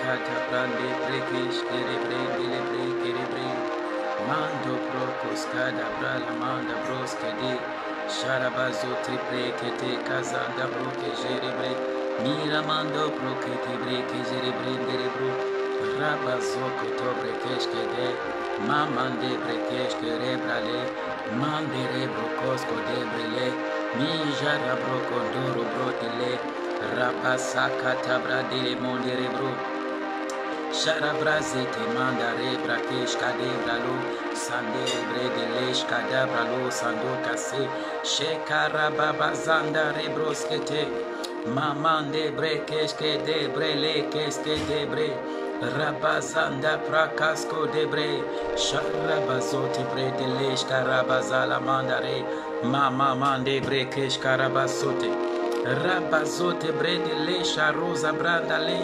kata brande brekish kerebre delebre kerebre mando prokos kada brala manda broskede sharabazote brekete kazanda broke jerebre mira mando brokete breke jerebre derebro rabazoko to brekesh kede mamande brekesh kerebrale mandere brokosko debrele mi jarabroko doro brotele rabasaka tabra dele mondere bro Sharabrazete mandare brakesh kadebralo sandere bredelesh kadabralo sando kase shekarababa zandare broskete mamande brekesh kede brele keske debre rabazanda prakasko debre sharabazote bredelesh karabazala mandare mama mande brekesh karabasote rabazote bredelesh rosa brandale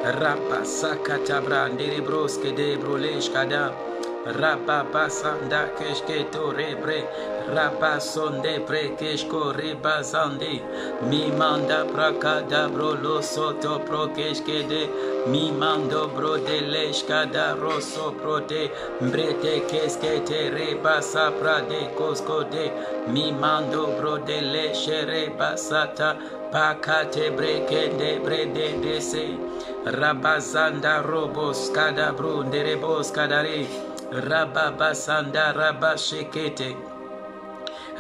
Rabasakata brandere broske de brolesh kada Rababasanda keshketo rebre Rabasonde prekeshko rebazande Mi manda prakada brolo soto prokeshke de Mi mando bro de leshkada rosso prote Mbrete keskete rebasa prade kosko de Mi mando bro de leshe rebasata Pakate breke de brede dese Rabazanda robos kada brundere bos kadare Rababasanda rabashekete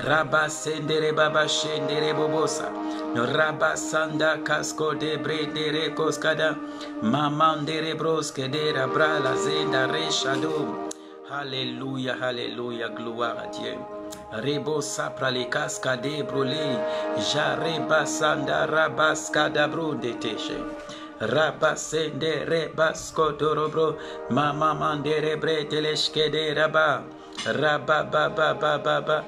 Rabasendere baba shendere bobosa Rabasanda kasko de bredere koskada Mamandere broske de rabrala zenda reshadum Alléluia, alléluia, gloire à Dieu. Rebo sapra le casca de brûlé, jareba sanda rabaska da de teche. Rabasende rebasko dorobro, mama mandere breteleshke de raba, rabababababa,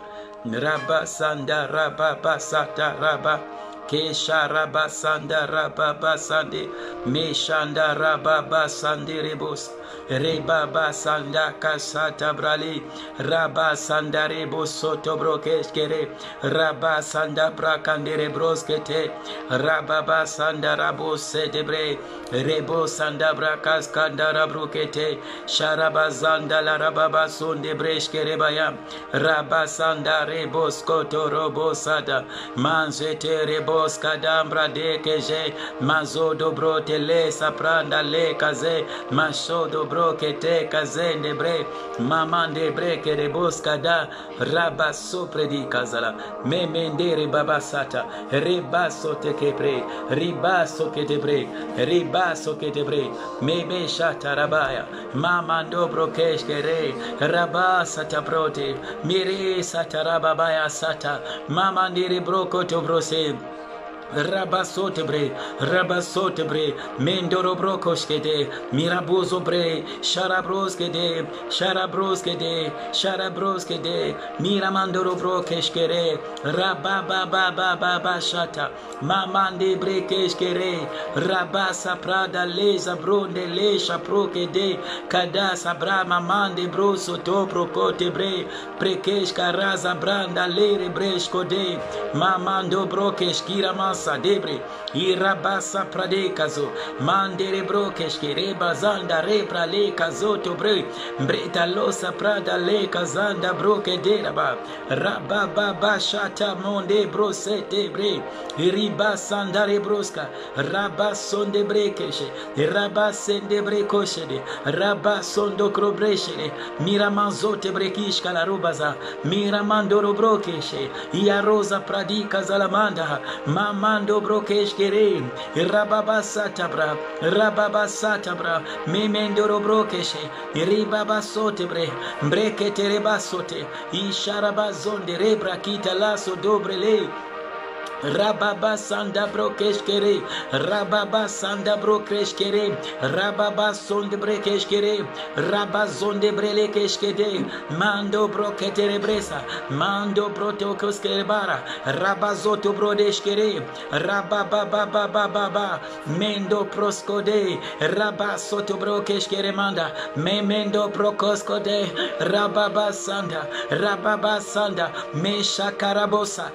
rabasanda rababasata raba. Kesha rabasanda rababasande, meshanda rababasande rebos. Rebaba sanda kasata brali Raba sanda rebo soto brokeskere Raba sanda brakandere broskete Rababa sanda rabo sedebre Rebo sanda brakas kandara brokete Sharaba zanda la rababa sonde breshkere bayam Raba sanda rebo skoto robo sada Manzete rebos kadambra dekeje Mazodo brotele sapranda le kaze Mashodo brokete kazende bre mamande breke de boskada raba sopre di kazala memendere babasata ribaso tekepre ribaso ketebre ribaso ketebre mebe shata rabaya mamando brokeshkere rabasata brote mire sata rababaya sata mamandire brokoto brose Rabasotebre, Mendoro brokoshkede, Mirabuzo bre, Sharabroskede, Miramandoro brokeshkere, Rabababababa shata, Mamande brekeshkere, Rabasa prada leza bronde lesha prokede, Kadasa brama mande broso to prokote bre, Prekeshka raza branda lere breshkode, Mamando brokeshkira mas debre irabasa pradekazo mandere brokeshke rebazanda repra le kazoto bre breta losa prada le kazanda broke deraba rababa shata monde brosete bre ribasandare broska rabasonde brekeshe rabasende brekoshe rabasondo krobreshe miramanzote brekishka la rubaza miramandoro brokeshe ia rosa pradika zalamanda Mamando brokeshkere rababa satabra memendoro brokeshe ribaba sotebre brekete rebasote isharabazonde rebrakita laso dobrele Rababa sanda brokeshkere, Rababa sanda brokeshkere, Rababa sonde brekeshkere, Rabazonde brelekeshkede, Mando broketere bresa, Mando brotokoskere bara, Rabazoto brodeshkere, Rababa Mendo proskode, Rabasoto brokeshkere manda, Memendo prokoskode, Rababa sanda, Me shakarabosa,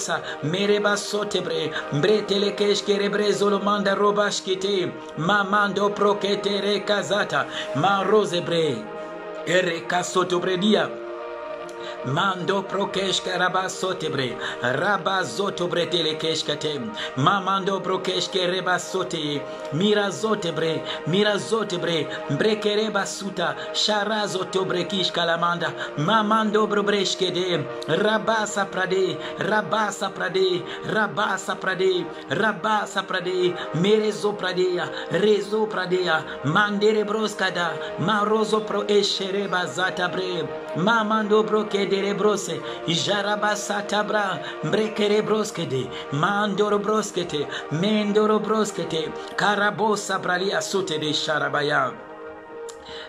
brosa, mereba sotebre, mbretelekesh kerebre zolomanda robashkite, mamando proketere kazata, ma rosebre, ereka sotobredia. Mando prokesh karaba sotebre, raba zotobre telekesh katem, mamando prokesh kereba sote, mira zotebre, mbrekereba suta, shara zotobre kish kalamanda, mamando brobresh kede, rabasa prade, merezo pradea, rezo pradea, mandere broskada, marozo pro eshereba zatabre, mamando broke de brose, jarabasa tabra, brekere broskede, mandoro broskete, mendoro broskete, karabosa bralia sote de charabaya.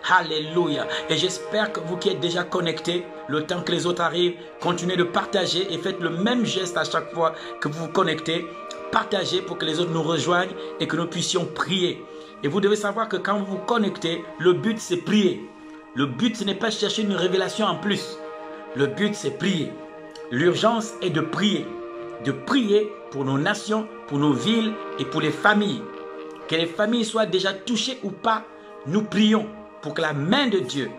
Alléluia. Et j'espère que vous qui êtes déjà connectés, le temps que les autres arrivent, continuez de partager et faites le même geste à chaque fois que vous vous connectez. Partagez pour que les autres nous rejoignent et que nous puissions prier. Et vous devez savoir que quand vous vous connectez, le but c'est prier. Le but ce n'est pas chercher une révélation en plus. Le but, c'est prier. L'urgence est de prier. De prier pour nos nations, pour nos villes et pour les familles. Que les familles soient déjà touchées ou pas, nous prions pour que la main de Dieu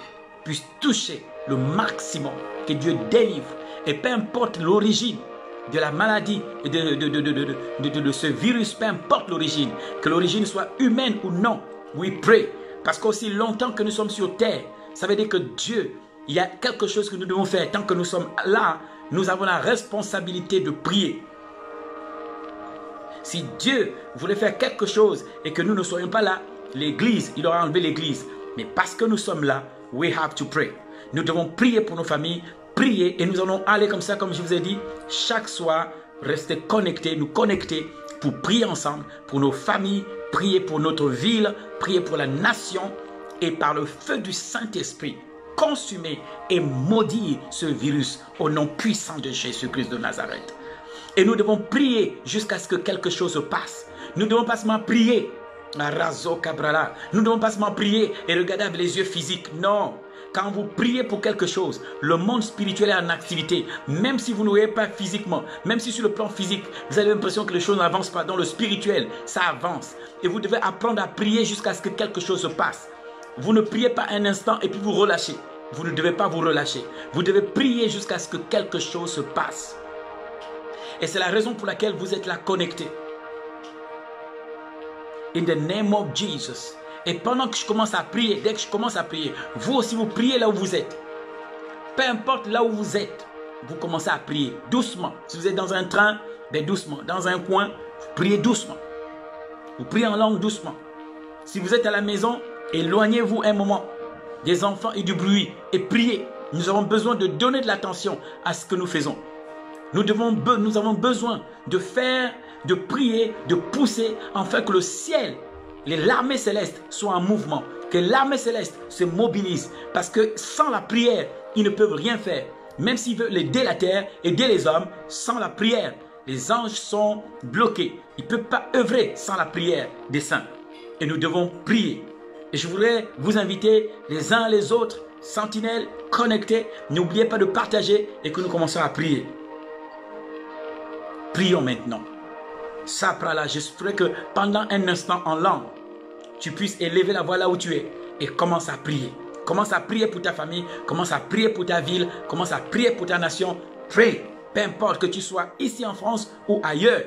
puisse toucher le maximum, que Dieu délivre. Et peu importe l'origine de la maladie et de ce virus, peu importe l'origine, que l'origine soit humaine ou non, we pray. Parce qu'aussi longtemps que nous sommes sur terre, ça veut dire que Dieu, il y a quelque chose que nous devons faire. Tant que nous sommes là, nous avons la responsabilité de prier. Si Dieu voulait faire quelque chose et que nous ne soyons pas là, l'église, il aura enlevé l'église. Mais parce que nous sommes là, we have to pray. Nous devons prier pour nos familles, prier et nous allons aller comme ça, comme je vous ai dit, chaque soir, rester connectés, nous connecter pour prier ensemble, pour nos familles, prier pour notre ville, prier pour la nation et par le feu du Saint-Esprit, consumer et maudire ce virus au nom puissant de Jésus-Christ de Nazareth. Et nous devons prier jusqu'à ce que quelque chose se passe. Nous ne devons pas seulement prier. Nous ne devons pas seulement prier et regarder avec les yeux physiques. Non. Quand vous priez pour quelque chose, le monde spirituel est en activité. Même si vous ne voyez pas physiquement, même si sur le plan physique, vous avez l'impression que les choses n'avancent pas. Dans le spirituel, ça avance. Et vous devez apprendre à prier jusqu'à ce que quelque chose se passe. Vous ne priez pas un instant et puis vous relâchez. Vous ne devez pas vous relâcher. Vous devez prier jusqu'à ce que quelque chose se passe. Et c'est la raison pour laquelle vous êtes là connectés. In the name of Jesus. Et pendant que je commence à prier, dès que je commence à prier, vous aussi vous priez là où vous êtes. Peu importe là où vous êtes, vous commencez à prier doucement. Si vous êtes dans un train, ben doucement. Dans un coin, vous priez doucement. Vous priez en langue doucement. Si vous êtes à la maison, éloignez-vous un moment des enfants et du bruit et priez. Nous avons besoin de donner de l'attention à ce que nous faisons. Nous avons besoin de faire, de prier, de pousser, afin que le ciel, l'armée céleste soient en mouvement. Que l'armée céleste se mobilise. Parce que sans la prière, ils ne peuvent rien faire. Même s'ils veulent aider la terre, aider les hommes, sans la prière, les anges sont bloqués. Ils ne peuvent pas œuvrer sans la prière des saints. Et nous devons prier. Et je voudrais vous inviter les uns les autres, sentinelles, connectés. N'oubliez pas de partager et que nous commençons à prier. Prions maintenant. Saprala, je souhaiterais que pendant un instant en langue, tu puisses élever la voix là où tu es et commence à prier. Commence à prier pour ta famille, commence à prier pour ta ville, commence à prier pour ta nation. Pray, peu importe que tu sois ici en France ou ailleurs.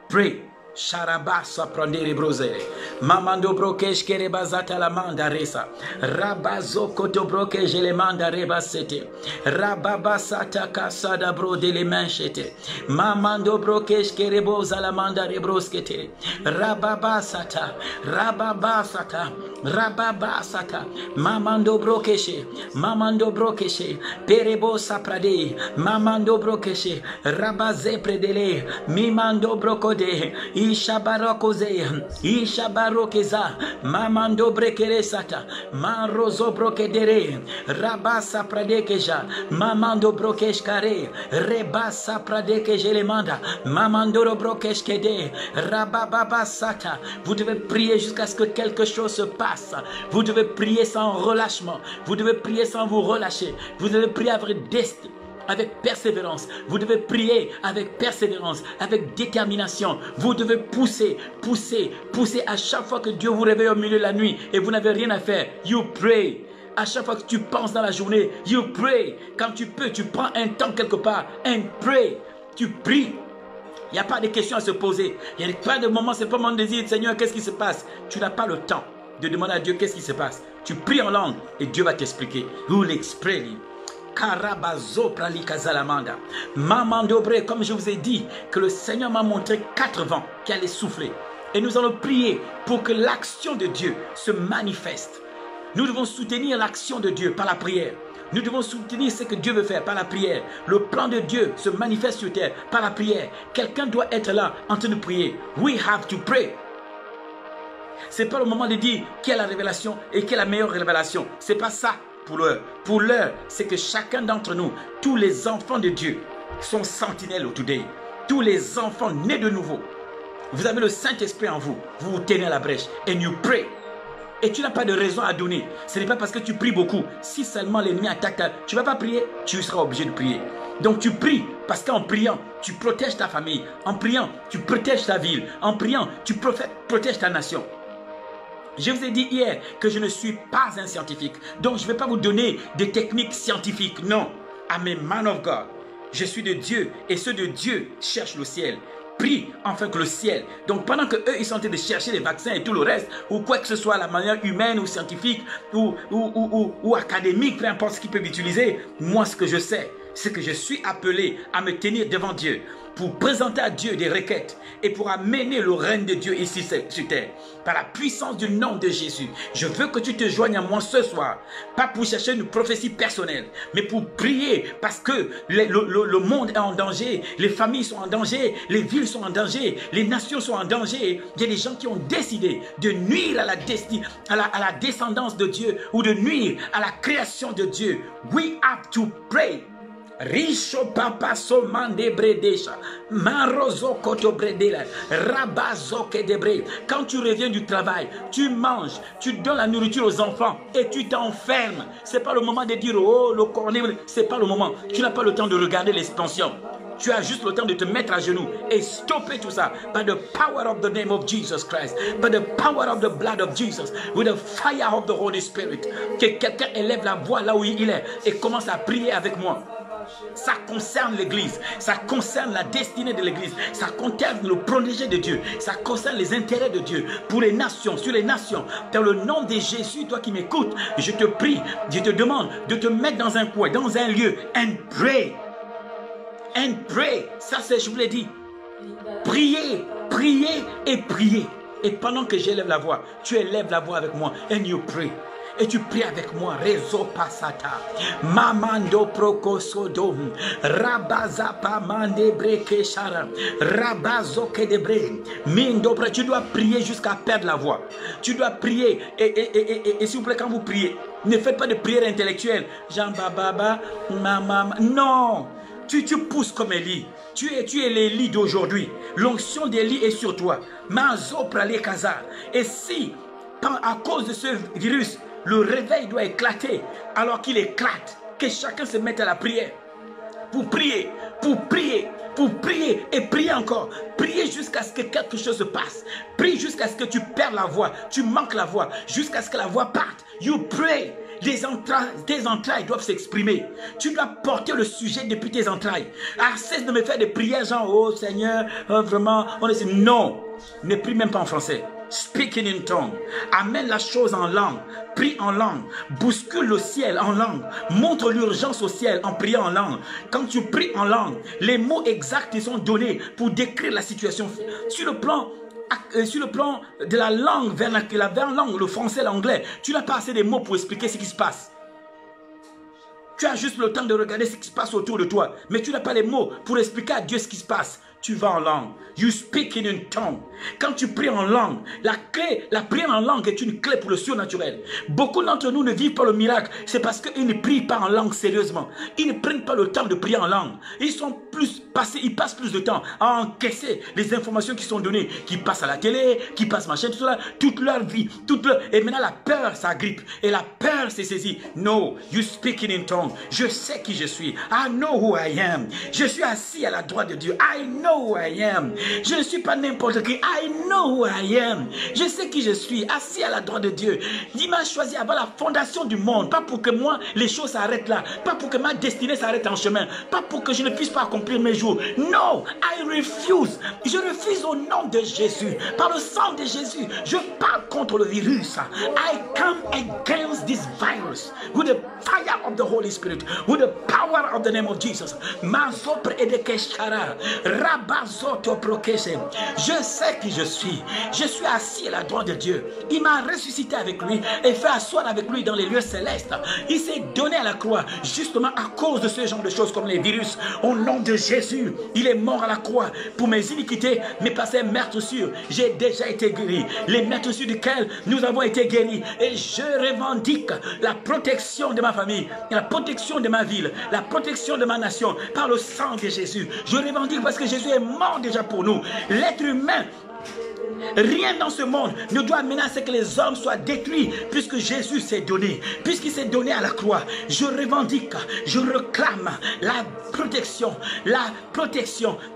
Pray. Sharabasa prendere brosere. Mamando brokesh kerebazata la manda resa. Rabazo koto brokesh le manda rebasete. Rababasata kasada bro de le manchete. Mamando brokesh kereboza la manda rebroskete. Rababasata. Rababasata. Rababasata. Mamando brokeshe. Mamando brokeshe. Perebosa prade. Mamando brokeshe. Rabaze predele. Mimando brokode. Ishabarokoze, Ishabarokeza, Mamando brekeresata, Marozo brokedere, Rabasa pradekeja, Mamando brokeshkare, Rebasa pradekeje le manda, Mamandoro brokeshkede, Rabababasata. Vous devez prier jusqu'à ce que quelque chose se passe. Vous devez prier sans relâchement. Vous devez prier sans vous relâcher. Vous devez prier avec avec persévérance. Vous devez prier avec persévérance, avec détermination. Vous devez pousser, pousser, pousser à chaque fois que Dieu vous réveille au milieu de la nuit et vous n'avez rien à faire. You pray. À chaque fois que tu penses dans la journée, you pray. Quand tu peux, tu prends un temps quelque part and pray. Tu pries. Il n'y a pas de questions à se poser. Il n'y a pas de moment, c'est pas mon désir. Seigneur, qu'est-ce qui se passe? Tu n'as pas le temps de demander à Dieu qu'est-ce qui se passe. Tu pries en langue et Dieu va t'expliquer. Vous l'exprimez. Karabazo prali kazalamanda. Mamandobre, comme je vous ai dit, que le Seigneur m'a montré 4 vents qui allaient souffler. Et nous allons prier pour que l'action de Dieu se manifeste. Nous devons soutenir l'action de Dieu par la prière. Nous devons soutenir ce que Dieu veut faire par la prière. Le plan de Dieu se manifeste sur terre par la prière. Quelqu'un doit être là en train de prier. We have to pray. Ce n'est pas le moment de dire quelle est la révélation et quelle est la meilleure révélation. Ce n'est pas ça pour l'heure. Pour l'heure, c'est que chacun d'entre nous, tous les enfants de Dieu, sont sentinelles today. Tous les enfants nés de nouveau. Vous avez le Saint-Esprit en vous. Vous vous tenez à la brèche. And you pray. Et tu n'as pas de raison à donner. Ce n'est pas parce que tu pries beaucoup. Si seulement l'ennemi attaque, tu ne vas pas prier, tu seras obligé de prier. Donc tu pries parce qu'en priant, tu protèges ta famille. En priant, tu protèges ta ville. En priant, tu protèges ta nation. Je vous ai dit hier que je ne suis pas un scientifique. Donc je ne vais pas vous donner des techniques scientifiques. Non. I'm a man of God. Je suis de Dieu et ceux de Dieu cherchent le ciel. Prie enfin que le ciel. Donc pendant que eux ils sont en train de chercher les vaccins et tout le reste, ou quoi que ce soit, la manière humaine ou scientifique ou académique, peu importe ce qu'ils peuvent utiliser, moi ce que je sais, c'est que je suis appelé à me tenir devant Dieu pour présenter à Dieu des requêtes et pour amener le règne de Dieu ici sur terre. Par la puissance du nom de Jésus, je veux que tu te joignes à moi ce soir. Pas pour chercher une prophétie personnelle, mais pour prier parce que le monde est en danger, les familles sont en danger, les villes sont en danger, les nations sont en danger. Il y a des gens qui ont décidé de nuire à la descendance de Dieu ou de nuire à la création de Dieu. We have to pray. Richo papa so mande bredesha, marozo koto bredela, rabazo kedebre. Quand tu reviens du travail, tu manges, tu donnes la nourriture aux enfants et tu t'enfermes. C'est pas le moment de dire oh le cornet, c'est pas le moment. Tu n'as pas le temps de regarder l'expansion. Tu as juste le temps de te mettre à genoux et stopper tout ça. By the power of the name of Jesus Christ. By the power of the blood of Jesus. With the fire of the Holy Spirit. Que quelqu'un élève la voix là où il est et commence à prier avec moi. Ça concerne l'église. Ça concerne la destinée de l'église. Ça concerne le protégé de Dieu. Ça concerne les intérêts de Dieu. Pour les nations, sur les nations. Dans le nom de Jésus, toi qui m'écoutes, je te prie, je te demande de te mettre dans un coin, dans un lieu. And pray. And pray. Ça c'est, je vous l'ai dit. Priez, priez et priez. Et pendant que j'élève la voix, tu élèves la voix avec moi. And you pray. Et tu pries avec moi. Rezo pasata. Mamando prokosodo. Rabazapa mande breke shara. Rabazo kedebre. Mindobre. Tu dois prier jusqu'à perdre la voix. Tu dois prier. Et s'il vous plaît, quand vous priez, ne faites pas de prière intellectuelle. Jean Baba, maman. Non. Tu pousses comme Élie. Tu es l'Élie d'aujourd'hui. L'onction d'Élie est sur toi. Mazo prale kaza. Et si, à cause de ce virus, le réveil doit éclater, alors qu'il éclate, que chacun se mette à la prière. Pour prier, pour prier, pour prier et prier encore. Prier jusqu'à ce que quelque chose se passe. Prie jusqu'à ce que tu perds la voix, tu manques la voix, jusqu'à ce que la voix parte. You pray. Tes entrailles doivent s'exprimer. Tu dois porter le sujet depuis tes entrailles. Cesse de me faire des prières genre, oh Seigneur, vraiment, on est... Non, ne prie même pas en français. Speaking in tongue. Amène la chose en langue. Prie en langue. Bouscule le ciel en langue. Montre l'urgence au ciel en priant en langue. Quand tu pries en langue, les mots exacts te sont donnés pour décrire la situation. Sur le plan de la langue vernaculaire, le français, l'anglais, tu n'as pas assez de mots pour expliquer ce qui se passe. Tu as juste le temps de regarder ce qui se passe autour de toi, mais tu n'as pas les mots pour expliquer à Dieu ce qui se passe. tu vas en langue. You speak in a tongue. Quand tu pries en langue, la prière en langue est une clé pour le surnaturel. Beaucoup d'entre nous ne vivent pas le miracle. C'est parce qu'ils ne prient pas en langue sérieusement. Ils ne prennent pas le temps de prier en langue. Ils passent plus de temps à encaisser les informations qui sont données, qui passent à la télé, qui passent machin, tout cela, toute leur vie, et maintenant la peur s'agrippe et la peur s'est saisie. No, you speak in tongue. Je sais qui je suis. I know who I am. Je suis assis à la droite de Dieu. I know who I am. Je ne suis pas n'importe qui. I know who I am. Je sais qui je suis, assis à la droite de Dieu. Il m'a choisi avant la fondation du monde, pas pour que moi les choses s'arrêtent là, pas pour que ma destinée s'arrête en chemin, pas pour que je ne puisse pas accomplir mes jours. No, I refuse. Je refuse au nom de Jésus. Par le sang de Jésus, je parle contre le virus. I come against this virus with the fire of the Holy Spirit, with the power of the name of Jesus. Je sais qui je suis. Je suis assis à la droite de Dieu. Il m'a ressuscité avec lui et fait asseoir avec lui dans les lieux célestes. Il s'est donné à la croix justement à cause de ce genre de choses comme les virus. Au nom de Jésus, il est mort à la croix pour mes iniquités, mes passés meurtrissures. J'ai déjà été guéri. Les meurtrissures duquel nous avons été guéris. Et je revendique la protection de ma famille, la protection de ma ville, la protection de ma nation par le sang de Jésus. Je revendique parce que Jésus est mort déjà pour nous. L'être humain, rien dans ce monde ne doit menacer que les hommes soient détruits puisque Jésus s'est donné, puisqu'il s'est donné à la croix. Je revendique, je réclame la protection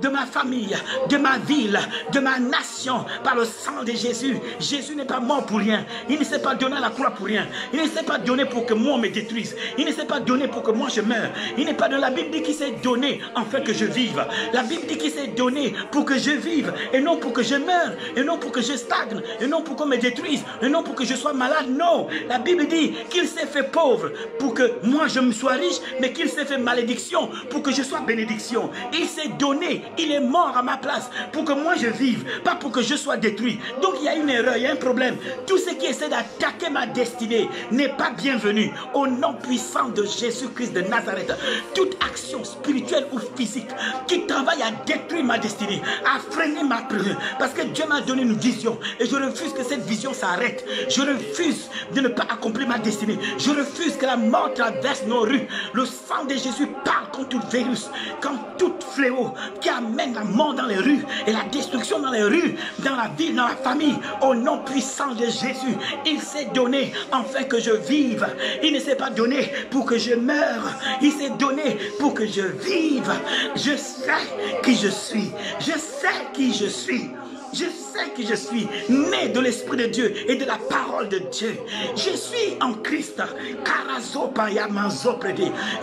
de ma famille, de ma ville, de ma nation par le sang de Jésus. Jésus n'est pas mort pour rien. Il ne s'est pas donné à la croix pour rien. Il ne s'est pas donné pour que moi me détruise. Il ne s'est pas donné pour que moi je meure. Il n'est pas dans la Bible dit qu'il s'est donné afin que je vive. La Bible dit qu'il s'est donné pour que je vive et non pour que je meure, et non pour que je stagne, et non pour qu'on me détruise, et non pour que je sois malade. Non, la Bible dit qu'il s'est fait pauvre pour que moi je me sois riche, mais qu'il s'est fait malédiction pour que je sois bénédiction. Il s'est donné, il est mort à ma place pour que moi je vive, pas pour que je sois détruit. Donc il y a une erreur, il y a un problème. Tout ce qui essaie d'attaquer ma destinée n'est pas bienvenu. Au nom puissant de Jésus-Christ de Nazareth, toute action spirituelle ou physique qui travaille à détruire ma destinée, à freiner ma prière, parce que Dieu m'a donné une vision et je refuse que cette vision s'arrête. Je refuse de ne pas accomplir ma destinée. Je refuse que la mort traverse nos rues. Le sang de Jésus parle contre tout virus, contre tout fléau qui amène la mort dans les rues et la destruction dans les rues, dans la ville, dans la famille. Au nom puissant de Jésus, il s'est donné afin que je vive. Il ne s'est pas donné pour que je meure. Il s'est donné pour que je vive. Je sais qui je suis. Je sais qui je suis. Je sais que je suis né de l'Esprit de Dieu et de la parole de Dieu. Je suis en Christ.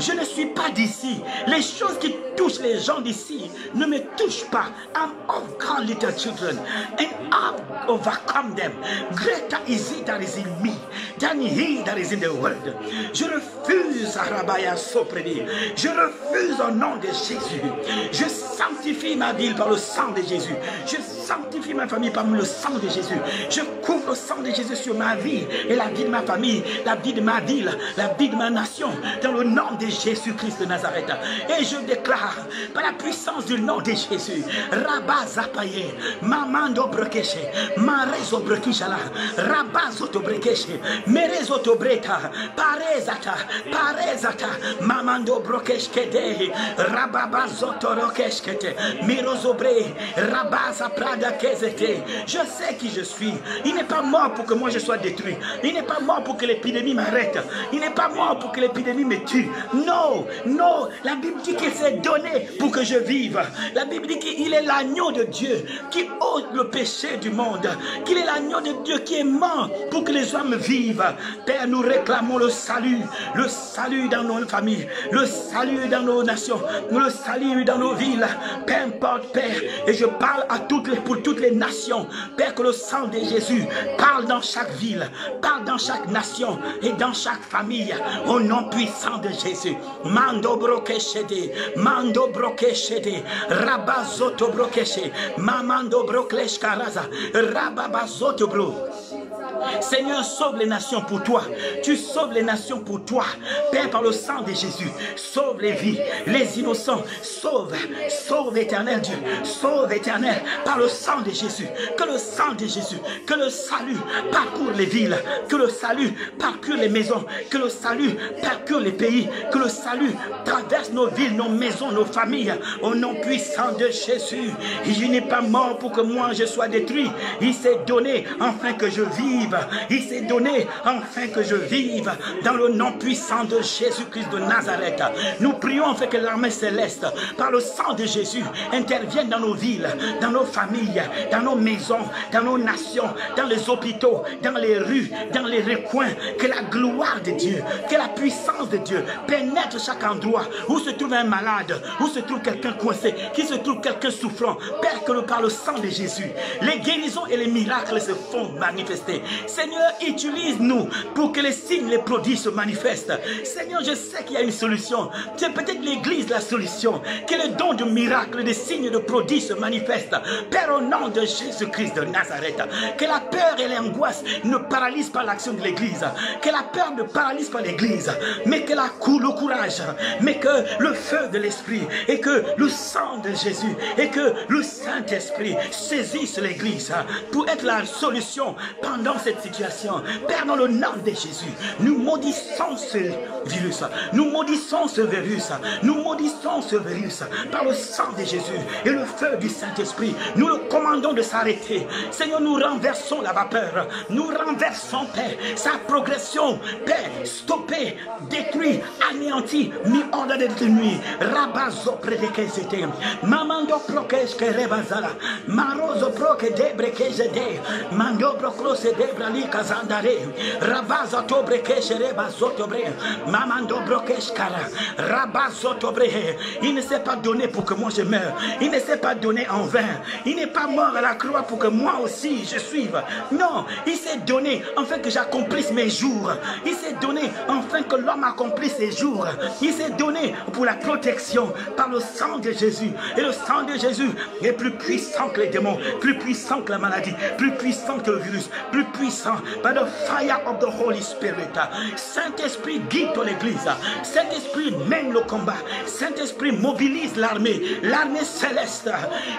Je ne suis pas d'ici. Les choses qui touchent les gens d'ici ne me touchent pas. I'm of God, little children, and I've overcome them. Greater is he that is in me than he that is in the world. Je refuse Arabaya Sopredi. Je refuse au nom de Jésus. Je sanctifie ma ville par le sang de Jésus. Je sanctifie ma famille par le sang de Jésus. Je couvre le sang de Jésus sur ma vie et la vie de ma famille, la vie de ma ville, la vie de ma nation, dans le nom de Jésus-Christ de Nazareth. Et je déclare, par la puissance du nom de Jésus, Rabba Zapaye, Mamando Brokeche, Marezo Brokishala, Rabba Zoto Brekeche, Merezo Tobreta, Parezata, Mamando Brokeshkede, Rabba Zoto Rokeshkete, Mirozobre, Rabba Zaprada Kezete. Je sais qui je suis. Il n'est pas mort pour que moi je sois détruit. Il n'est pas mort pour que l'épidémie m'arrête. Il n'est pas mort pour que l'épidémie me tue. Non, non. La Bible dit qu'il s'est donné pour que je vive. La Bible dit qu'il est l'agneau de Dieu qui ôte le péché du monde. Qu'il est l'agneau de Dieu qui est mort pour que les hommes vivent. Père, nous réclamons le salut dans nos familles, le salut dans nos nations, le salut dans nos villes. Peu importe, Père, et je parle à pour toutes les nations. Père, que le sang de Jésus parle dans chaque ville, parle dans chaque nation et dans chaque famille. Au nom puissant de Jésus. Mando brokeshede, mando brokeshede, rabazoto brokeshe, mamando broklesh karaza, rababazoto bro. Seigneur, sauve les nations pour toi. Tu sauves les nations pour toi. Père, par le sang de Jésus, sauve les vies, les innocents. Sauve, sauve éternel Dieu. Sauve éternel par le sang de Jésus. Que le sang de Jésus, que le salut parcourt les villes, que le salut parcourt les maisons, que le salut parcourt les pays, que le salut traverse nos villes, nos maisons, nos familles. Au nom puissant de Jésus, il n'est pas mort pour que moi je sois détruit. Il s'est donné afin que je vive. Il s'est donné afin que je vive. Dans le nom puissant de Jésus-Christ de Nazareth, nous prions afin que l'armée céleste, par le sang de Jésus, intervienne dans nos villes, dans nos familles, dans nos maisons, dans nos nations, dans les hôpitaux, dans les rues, dans les recoins. Que la gloire de Dieu, que la puissance de Dieu pénètre chaque endroit où se trouve un malade, où se trouve quelqu'un coincé, qui se trouve quelqu'un souffrant. Père, que par le sang de Jésus, les guérisons et les miracles se font manifester. Seigneur, utilise-nous pour que les signes, les prodiges se manifestent. Seigneur, je sais qu'il y a une solution. C'est peut-être l'Église la solution. Que le don de miracles, des signes, de prodiges se manifestent. Père, au nom de Jésus-Christ de Nazareth, que la peur et l'angoisse ne paralysent pas l'action de l'Église. Que la peur ne paralyse pas l'Église, mais que le courage, mais que le feu de l'Esprit et que le sang de Jésus et que le Saint-Esprit saisisse l'Église pour être la solution pendant cette situation. Père, dans le nom de Jésus, nous maudissons ce virus, nous maudissons ce virus, nous maudissons ce virus par le sang de Jésus et le feu du Saint-Esprit. Nous le commandons de s'arrêter. Seigneur, nous renversons la vapeur, nous renversons, Père, sa progression, Père, stoppé, détruit, anéanti, mis hors de nuit. Rabazo prédéquezete, mamando prokesh que rebazala, marozo proke debrekejede, mando proclose debrali kazandare, rabazo tobrekesh rebazotobre, mamando brokesh kara, rabazotobre. Il ne s'est pas donné pour que moi je meure, il ne s'est pas donné en vain, il n'est pas mort à la croix pour que moi aussi je suive. Non, il s'est donné afin que j'accomplisse mes jours. Il s'est donné afin que l'homme accomplisse ses jours. Il s'est donné pour la protection par le sang de Jésus. Et le sang de Jésus est plus puissant que les démons, plus puissant que la maladie, plus puissant que le virus, plus puissant par the fire of the Holy Spirit. Saint-Esprit guide ton Église. Saint-Esprit mène le combat. Saint-Esprit mobilise l'armée céleste,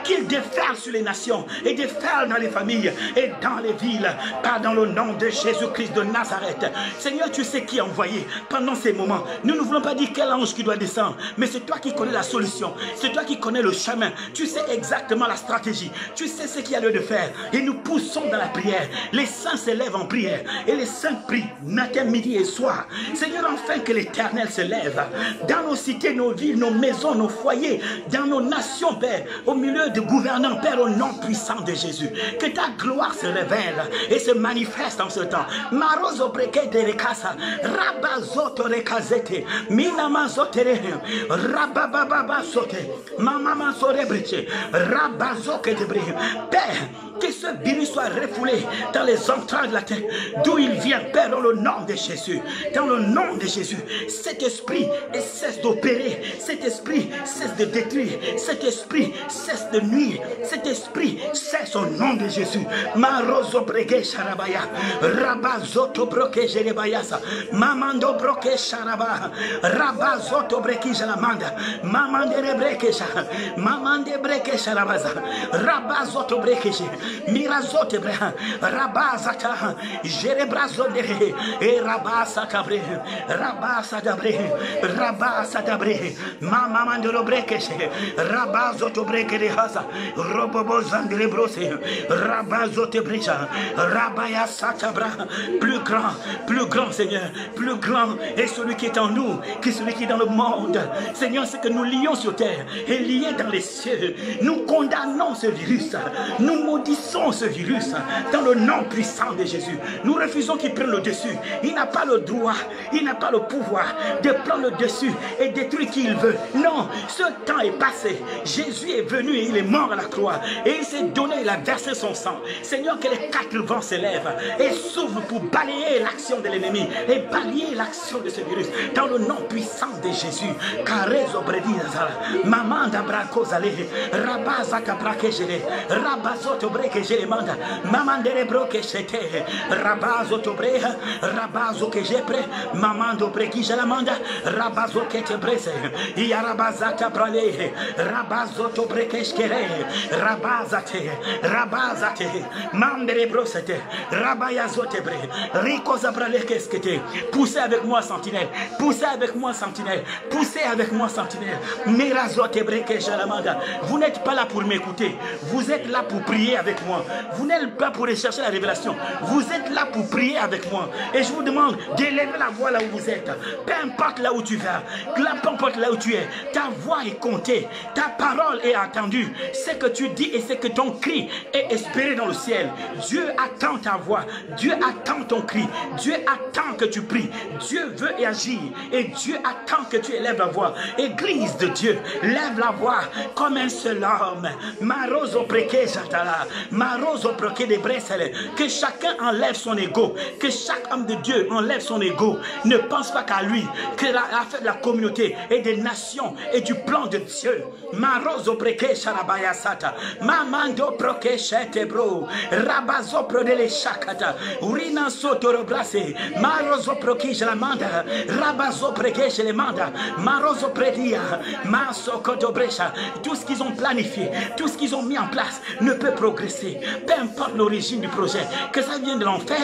qu'il déferle sur les nations et déferle dans les familles et dans les villes, par dans le nom de Jésus-Christ de Nazareth. Seigneur, tu sais qui est envoyé pendant ces moments. Nous ne voulons pas dire quel ange qui doit descendre, mais c'est toi qui connais la solution, c'est toi qui connais le chemin, tu sais exactement la stratégie, tu sais ce qu'il y a lieu de faire, et nous poussons dans la prière. Les saints s'élèvent en prière et les saints prient matin, midi et soir. Seigneur, enfin que l'Éternel se lève dans nos cités, nos villes, nos maisons, nos foyers, dans nos nations, Père, au milieu de gouvernants, Père, au nom puissant de Jésus. Que ta gloire se révèle et se manifeste en ce temps. Marozo breke de rekasa, rabazoto rekazete, minamazotere, rabababa sote, mamama sorebreche, rabazoke de bre. Père, que ce virus soit refoulé dans les entrailles de la terre, d'où il vient, Père, dans le nom de Jésus. Dans le nom de Jésus, cet esprit cesse d'opérer, cet esprit cesse de détruire, cet esprit cesse de nuire, cet esprit cesse au nom de Jésus. Marozo breke sharabaya, rabazoto broke jerebayasa, mamando broke sharaba, rabazoto breke jalamanda, mamande breke sha, mamande breke sharabaza, rabazoto breke mirazote breha, rabazata, jerebrazode, e rabasata bre, rabasata bre, rabasata bre, mamandoro breke, rabazoto breke de hasa, robobozandre brose, rabazote brecha, rabaya satabra, plus grand Seigneur, plus grand est celui qui est en nous que celui qui est dans le monde. Seigneur, c'est que nous lions sur terre et liés dans les cieux. Nous condamnons ce virus, nous maudissons ce virus dans le nom puissant de Jésus. Nous refusons qu'il prenne le dessus. Il n'a pas le droit, il n'a pas le pouvoir de prendre le dessus et détruire qui il veut. Non, ce temps est passé. Jésus est venu et il est mort à la croix et il s'est donné, il a versé son sang. Seigneur, que les quatre vents s'élèvent et s'ouvrent pour balayer l'action de l'ennemi et balayer l'action de ce virus dans le nom puissant de Jésus. Carezo bredizara, maman d'abraco zale, rabaza cabraque gele, rabazoto breke gele manda, maman de broke chete, kete, rabazo tobre, rabazo que j'ai pré, mamando breki jalamanda, rabazo kete brese, yarabazata brale, rabazo tobre keshkere, rabazate, rabazate, mandere brosete, rabayazote bre, rico zabrale keskete. Poussez avec moi, sentinelle, poussez avec moi, sentinelle, poussez avec moi, sentinelle. Merazote breke jalamanda. Vous n'êtes pas là pour m'écouter, vous êtes là pour prier avec moi. Vous n'êtes pas pour rechercher la révélation, vous êtes là pour prier avec moi. Et je vous demande d'élever la voix là où vous êtes. Peu importe là où tu vas, peu importe là où tu es, ta voix est comptée, ta parole est entendue. Ce que tu dis et ce que ton cri est espéré dans le ciel. Dieu attend ta voix, Dieu attend ton cri, Dieu attend que tu pries, Dieu veut agir et Dieu attend que tu élèves la voix. Église de Dieu, lève la voix comme un seul homme. Marozo preke jatala, marozo preke de bresele. Que chacun enlève son ego, que chaque homme de Dieu enlève son ego. Ne pense pas qu'à lui, que l'affaire de la communauté et des nations et du plan de Dieu. Marozo preke sharabaya sata, mamando proke shete bro, rabazo prodele shakata, urina sotoro brase, marozo proke jalamanda, rabazo preke jalamanda, marozo predia, maso kodobresha. Tout ce qu'ils ont planifié, tout ce qu'ils ont mis en place ne peut progresser. Peu importe l'origine du projet, que ça vienne de l'enfer,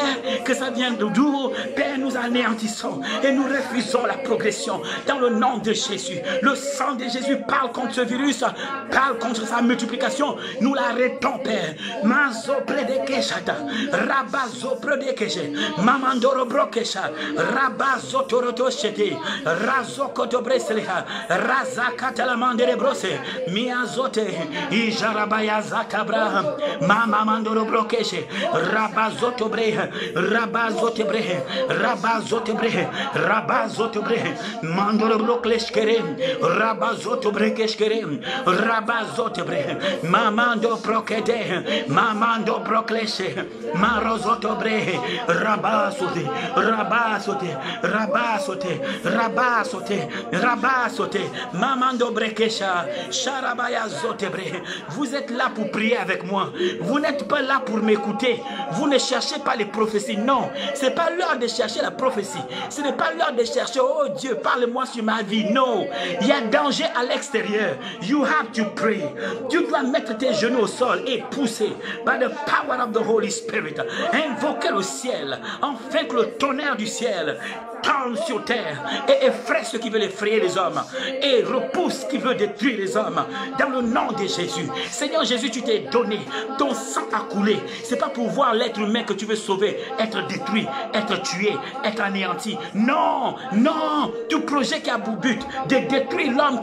que ça vienne d'où, Père, nous anéantissons et nous refusons la progression dans le nom de Jésus. Le sang de Jésus parle contre ce virus, parle contre sa multiplication. Nous l'arrêtons, Père. Mazo predekeshata, rabazo predekeshe, mamandoro brokesha, rabazo toroto shete, razo kotobresleha, razakata la mandere brose, miazote, ijarabaya zatabra, mamandoro brokeshe, rabazoto brehe, rabazote brehe, rabazote brehe, rabazote brehe, mandoro brokleshkere, rabazote brekeshkere, rabazote brehe, mamando prokede, mamando brokleshe, marozoto brehe, rabasote, rabasote, rabasote, rabasote, rabasote, mamando brekesha, sharabaya zote brehe. Vous êtes là pour prier avec moi. Vous n'êtes pas là pour m'écouter. Vous ne cherchez pas les prophéties. Non, ce n'est pas l'heure de chercher la prophétie. Ce n'est pas l'heure de chercher, oh Dieu, parle-moi sur ma vie. Non, il y a danger à l'extérieur. You have to pray. Tu dois mettre tes genoux au sol et pousser by the power of the Holy Spirit. Invoquer le ciel, afin que le tonnerre du ciel tombe sur terre et effraie ceux qui veulent effrayer les hommes et repousse qui veut détruire les hommes dans le nom de Jésus. Seigneur Jésus, tu t'es donné, ton sang a coulé. C'est pas pour voir l'être humain que tu veux sauver être détruit, être tué, être anéanti. Non, non, tout projet qui a pour but de détruire l'homme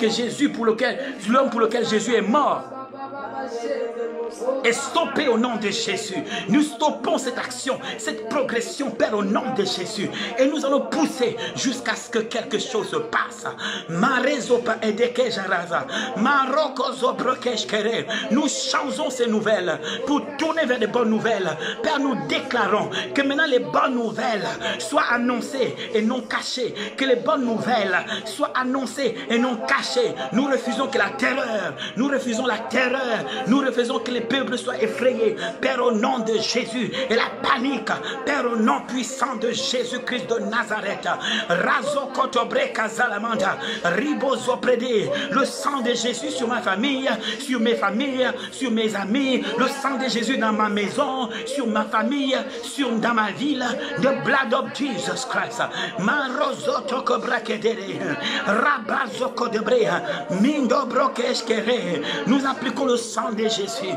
pour lequel Jésus est mort est stoppé au nom de Jésus. Nous stoppons cette action, cette progression, Père, au nom de Jésus. Et nous allons pousser jusqu'à ce que quelque chose se passe. Nous changeons ces nouvelles pour tourner vers de bonnes nouvelles. Père, nous déclarons que maintenant les bonnes nouvelles soient annoncées et non cachées. Que les bonnes nouvelles soient annoncées et non cachées. Nous refusons que la terreur, nous refusons la terreur, nous refusons que les peuples soient effrayés, Père, au nom de Jésus, et la panique, Père, au nom puissant de Jésus-Christ de Nazareth. Razokotobreka zalamanda, ribozoprede, le sang de Jésus sur ma famille, sur mes familles, sur mes amis, le sang de Jésus dans ma maison, sur ma famille, dans ma ville, the blood of Jesus Christ. Marozotokobrakede, rabazokodebrea, mindobrokeshkere. Nous appliquons le sang de Jésus.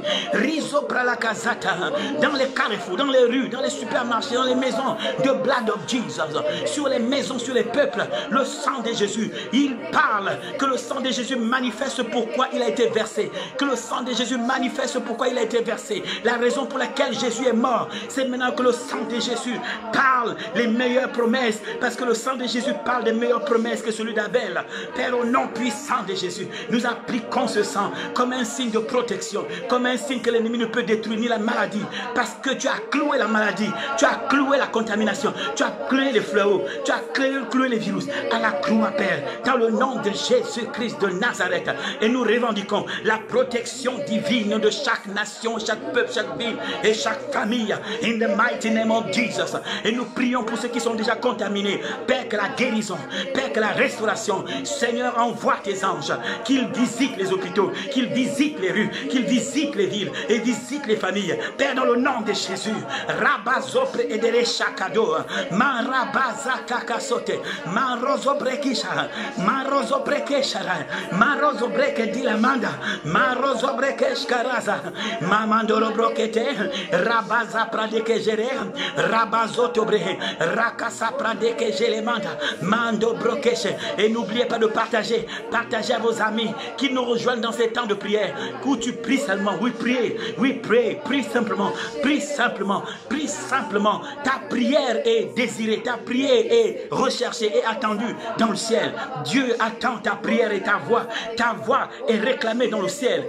Dans les carrefours, dans les rues, dans les supermarchés, dans les maisons, the blood of Jesus, sur les maisons, sur les peuples, le sang de Jésus. Il parle que le sang de Jésus manifeste pourquoi il a été versé, que le sang de Jésus manifeste pourquoi il a été versé. La raison pour laquelle Jésus est mort, c'est maintenant que le sang de Jésus parle les meilleures promesses, parce que le sang de Jésus parle des meilleures promesses que celui d'Abel. Père, au nom puissant de Jésus, nous appliquons ce sang comme un signe de protection, comme un un signe que l'ennemi ne peut détruire, ni la maladie. Parce que tu as cloué la maladie, tu as cloué la contamination, tu as cloué les fléaux, tu as cloué les virus à la croix, Père, dans le nom de Jésus-Christ de Nazareth. Et nous revendiquons la protection divine de chaque nation, chaque peuple, chaque ville et chaque famille. In the mighty name of Jesus. Et nous prions pour ceux qui sont déjà contaminés. Père, que la guérison, Père, que la restauration. Seigneur, envoie tes anges, qu'ils visitent les hôpitaux, qu'ils visitent les rues, qu'ils visitent les villes et visitent les familles. Père, dans le nom de Jésus. Rabazopre edere shakado. Marabaza kakasote. Marozobrekisha. Marozobrekeshara. Marozobreke dilamanda. Marozobrekeshkaraza. Mamandoro brokete. Rabaza pradeke jere. Rabazotobre. Rakasa pradeke jelemanda. Mando brokeshe. Et n'oubliez pas de partager. Partagez à vos amis qui nous rejoignent dans ces temps de prière. Où tu pries seulement. Oui, priez. Oui, prie. Prie simplement. Prie simplement. Prie simplement. Ta prière est désirée. Ta prière est recherchée et attendue dans le ciel. Dieu attend ta prière et ta voix. Ta voix est réclamée dans le ciel.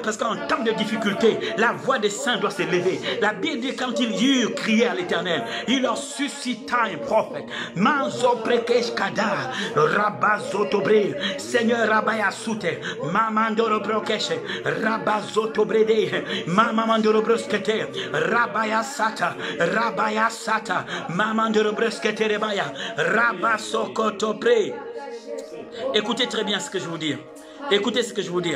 Parce qu'en temps de difficulté, la voix des saints doit s'élever. La Bible dit quand ils eurent crié à l'Éternel, il leur suscita un prophète. Seigneur Rabaya Soute, Mamandoro Brokeshe, Rabazotobrede, Mamandoro Broskete, Rabaya Sata, Mamandoro Broskete Rebaya, Rabasokotobre. Écoutez très bien ce que je vous dis. Écoutez ce que je vous dis.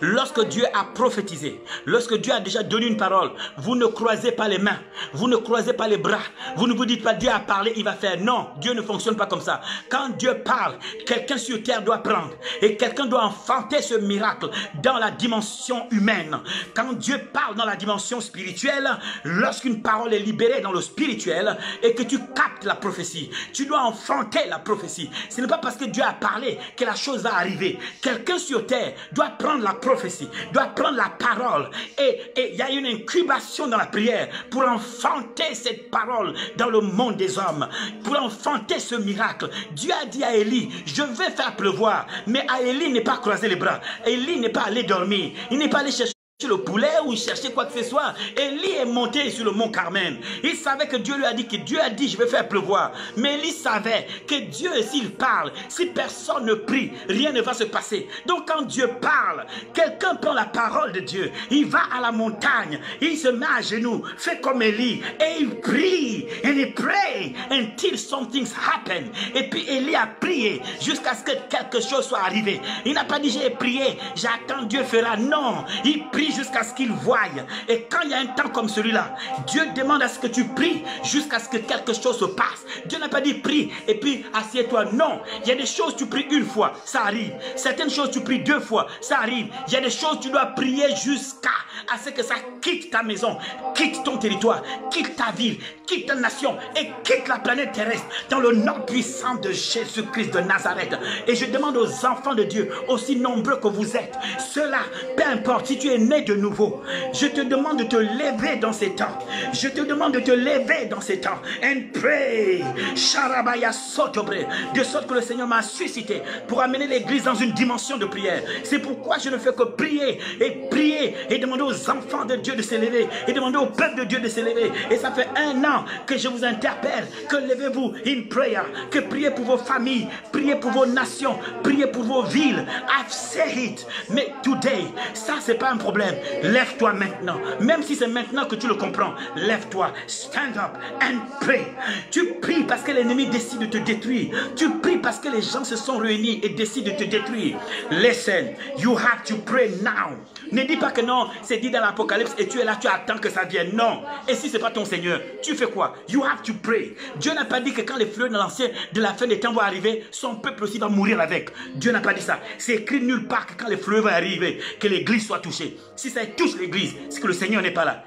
Lorsque Dieu a prophétisé, lorsque Dieu a déjà donné une parole, vous ne croisez pas les mains, vous ne croisez pas les bras, vous ne vous dites pas Dieu a parlé, il va faire. Non, Dieu ne fonctionne pas comme ça. Quand Dieu parle, quelqu'un sur terre doit prendre et quelqu'un doit enfanter ce miracle dans la dimension humaine. Quand Dieu parle dans la dimension spirituelle, lorsqu'une parole est libérée dans le spirituel et que tu captes la prophétie, tu dois enfanter la prophétie. Ce n'est pas parce que Dieu a parlé que la chose va arriver. Quelqu'un sur terre doit prendre la prophétie, doit prendre la parole et il y a une incubation dans la prière pour enfanter cette parole dans le monde des hommes, pour enfanter ce miracle. Dieu a dit à Élie, je vais faire pleuvoir, mais à Élie n'est pas croisé les bras, Élie n'est pas allé dormir, il n'est pas allé chercher le poulet ou chercher quoi que ce soit. Élie est monté sur le mont Carmel. Il savait que Dieu lui a dit que Dieu a dit je vais faire pleuvoir. Mais Élie savait que Dieu, s'il parle, si personne ne prie, rien ne va se passer. Donc quand Dieu parle, quelqu'un prend la parole de Dieu, il va à la montagne, il se met à genoux, fait comme Élie et il prie. And he pray until something happen. Et puis Élie a prié jusqu'à ce que quelque chose soit arrivé. Il n'a pas dit j'ai prié, j'attends Dieu fera. Non, il prie jusqu'à ce qu'il voie. Et quand il y a un temps comme celui-là, Dieu demande à ce que tu pries jusqu'à ce que quelque chose se passe. Dieu n'a pas dit prie et puis assieds-toi. Non, il y a des choses tu pries une fois, ça arrive. Certaines choses tu pries deux fois, ça arrive. Il y a des choses tu dois prier jusqu'à ce que ça quitte ta maison, quitte ton territoire, quitte ta ville, quitte ta nation et quitte la planète terrestre dans le nom puissant de Jésus-Christ de Nazareth. Et je demande aux enfants de Dieu, aussi nombreux que vous êtes, ceux-là, peu importe si tu es né de nouveau, je te demande de te lever dans ces temps. Je te demande de te lever dans ces temps. And pray. Sharabaya sotobre. De sorte que le Seigneur m'a suscité pour amener l'église dans une dimension de prière. C'est pourquoi je ne fais que prier et demander aux enfants de Dieu de s'élever et demander au peuple de Dieu de s'élever. Et ça fait 1 an que je vous interpelle que levez-vous in prayer, que priez pour vos familles, priez pour vos nations, priez pour vos villes. I've said it. Mais today, ça c'est pas un problème. Lève-toi maintenant. Même si c'est maintenant que tu le comprends, lève-toi. Stand up and pray. Tu pries parce que l'ennemi décide de te détruire. Tu pries parce que les gens se sont réunis et décident de te détruire. Listen, you have to pray now. Ne dis pas que non, c'est dit dans l'Apocalypse et tu es là, tu attends que ça vienne. Non. Et si ce n'est pas ton Seigneur, tu fais quoi? You have to pray. Dieu n'a pas dit que quand les fleurs de la fin des temps vont arriver, son peuple aussi va mourir avec. Dieu n'a pas dit ça. C'est écrit nulle part que quand les fleurs vont arriver, que l'église soit touchée. Si ça touche l'église, c'est que le Seigneur n'est pas là.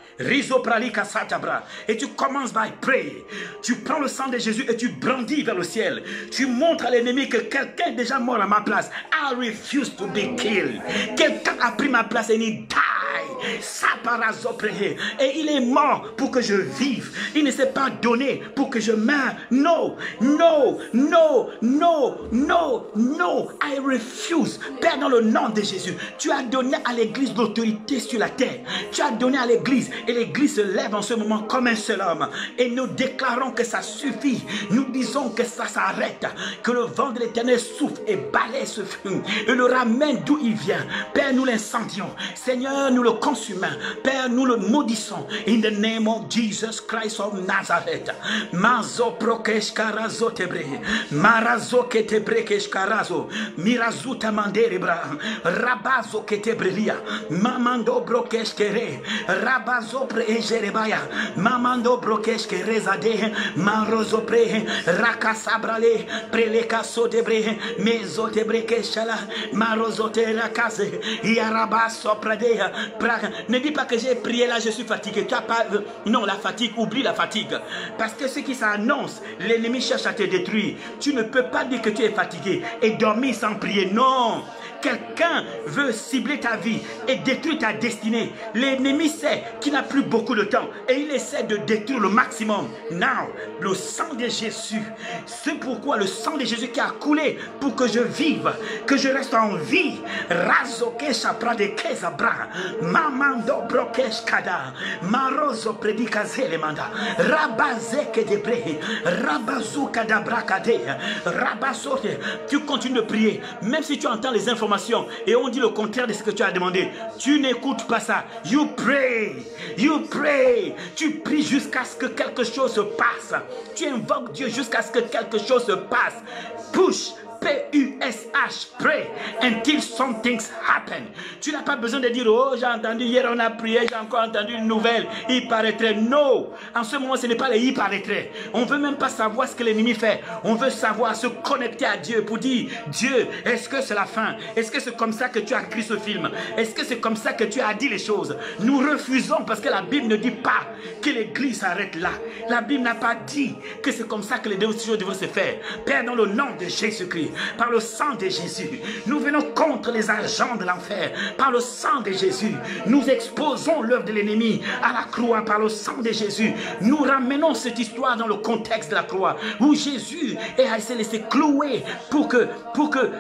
Et tu commences by pray. Tu prends le sang de Jésus et tu brandis vers le ciel. Tu montres à l'ennemi que quelqu'un est déjà mort à ma place. I refuse to be killed. Quelqu'un a pris ma place et il die. Et il est mort pour que je vive. Il ne s'est pas donné pour que je meure. No, no, no, no, no, no. I refuse. Père, dans le nom de Jésus, tu as donné à l'église l'autorité sur la terre. Tu as donné à l'église et l'église se lève en ce moment comme un seul homme. Et nous déclarons que ça suffit. Nous disons que ça s'arrête. Que le vent de l'éternel souffle et balaie ce feu. Et le ramène d'où il vient. Père, nous l'incendions. Seigneur, nous le consumons. Père, nous le maudissons. In the name of Jesus Christ of Nazareth. Mazo prokesh karazo tebre. Marazo ketebre kesh karazo. Mirazuta manderebra. Rabazo ketebrelia. Mamando brokesh kere. Rabazo prejerebaya. Mamando brokesh kerezade. Marozo pre. Rakasabrale. Preleka sotebre. Mezotebre keshala. Marozote rakase. Yarabaso pradea. Ne dis pas que j'ai prié là, je suis fatigué. Tu as pas... Non, la fatigue, oublie la fatigue. Parce que ce qui s'annonce, l'ennemi cherche à te détruire. Tu ne peux pas dire que tu es fatigué et dormir sans prier. Non. Quelqu'un veut cibler ta vie et détruire ta destinée. L'ennemi sait qu'il n'a plus beaucoup de temps et il essaie de détruire le maximum. Now, le sang de Jésus, c'est pourquoi le sang de Jésus qui a coulé pour que je vive, que je reste en vie. Razoke chapra de kezabra, mamando brokesh kada, marozo predikazele manda, rabazeke de brehe, rabazuka da brakade, rabazote. Tu continues de prier, même si tu entends les informations et on dit le contraire de ce que tu as demandé. Tu n'écoutes pas ça. You pray. You pray. Tu pries jusqu'à ce que quelque chose se passe. Tu invoques Dieu jusqu'à ce que quelque chose se passe. Push. P-U-S-H, pray until some things happen. Tu n'as pas besoin de dire, oh, j'ai entendu hier, on a prié, j'ai encore entendu une nouvelle, il paraîtrait. Non, en ce moment, ce n'est pas les il paraîtrait. On ne veut même pas savoir ce que l'ennemi fait. On veut savoir se connecter à Dieu pour dire, Dieu, est-ce que c'est la fin? Est-ce que c'est comme ça que tu as écrit ce film? Est-ce que c'est comme ça que tu as dit les choses? Nous refusons parce que la Bible ne dit pas que l'église s'arrête là. La Bible n'a pas dit que c'est comme ça que les choses devraient se faire. Père, dans le nom de Jésus-Christ, par le sang de Jésus, nous venons contre les agents de l'enfer. Par le sang de Jésus, nous exposons l'œuvre de l'ennemi à la croix. Par le sang de Jésus, nous ramenons cette histoire dans le contexte de la croix, où Jésus s'est laissé clouer pour que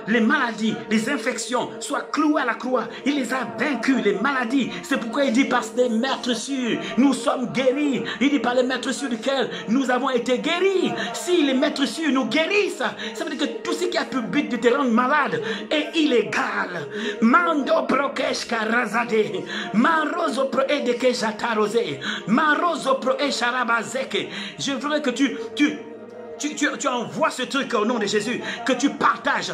les maladies, les infections soient clouées à la croix. Il les a vaincus, les maladies. C'est pourquoi il dit par des maîtres-sûrs, nous sommes guéris. Il dit par les maîtres-sûrs duquel nous avons été guéris. Si les maîtres-sûrs nous guérissent, ça veut dire que tout ce qui a pour but de te rendre malade est illégal. Mando prokesh karazade, marozo pro edeke jatarose, marozo pro esharabazeke. Je voudrais que tu envoies ce truc au nom de Jésus, que tu partages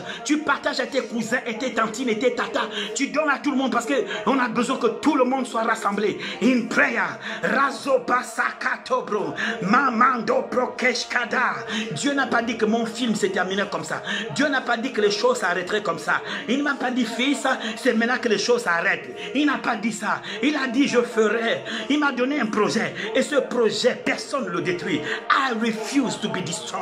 à tes cousins et tes tantines et tes tatas, tu donnes à tout le monde parce qu'on a besoin que tout le monde soit rassemblé. In prayer, razo basakatobro, mamando prokeshkada. Dieu n'a pas dit que mon film s'est terminé comme ça. Dieu n'a pas dit que les choses s'arrêteraient comme ça. Il ne m'a pas dit, fils, c'est maintenant que les choses s'arrêtent. Il n'a pas dit ça. Il a dit, je ferai. Il m'a donné un projet et ce projet, personne ne le détruit. I refuse to be destroyed.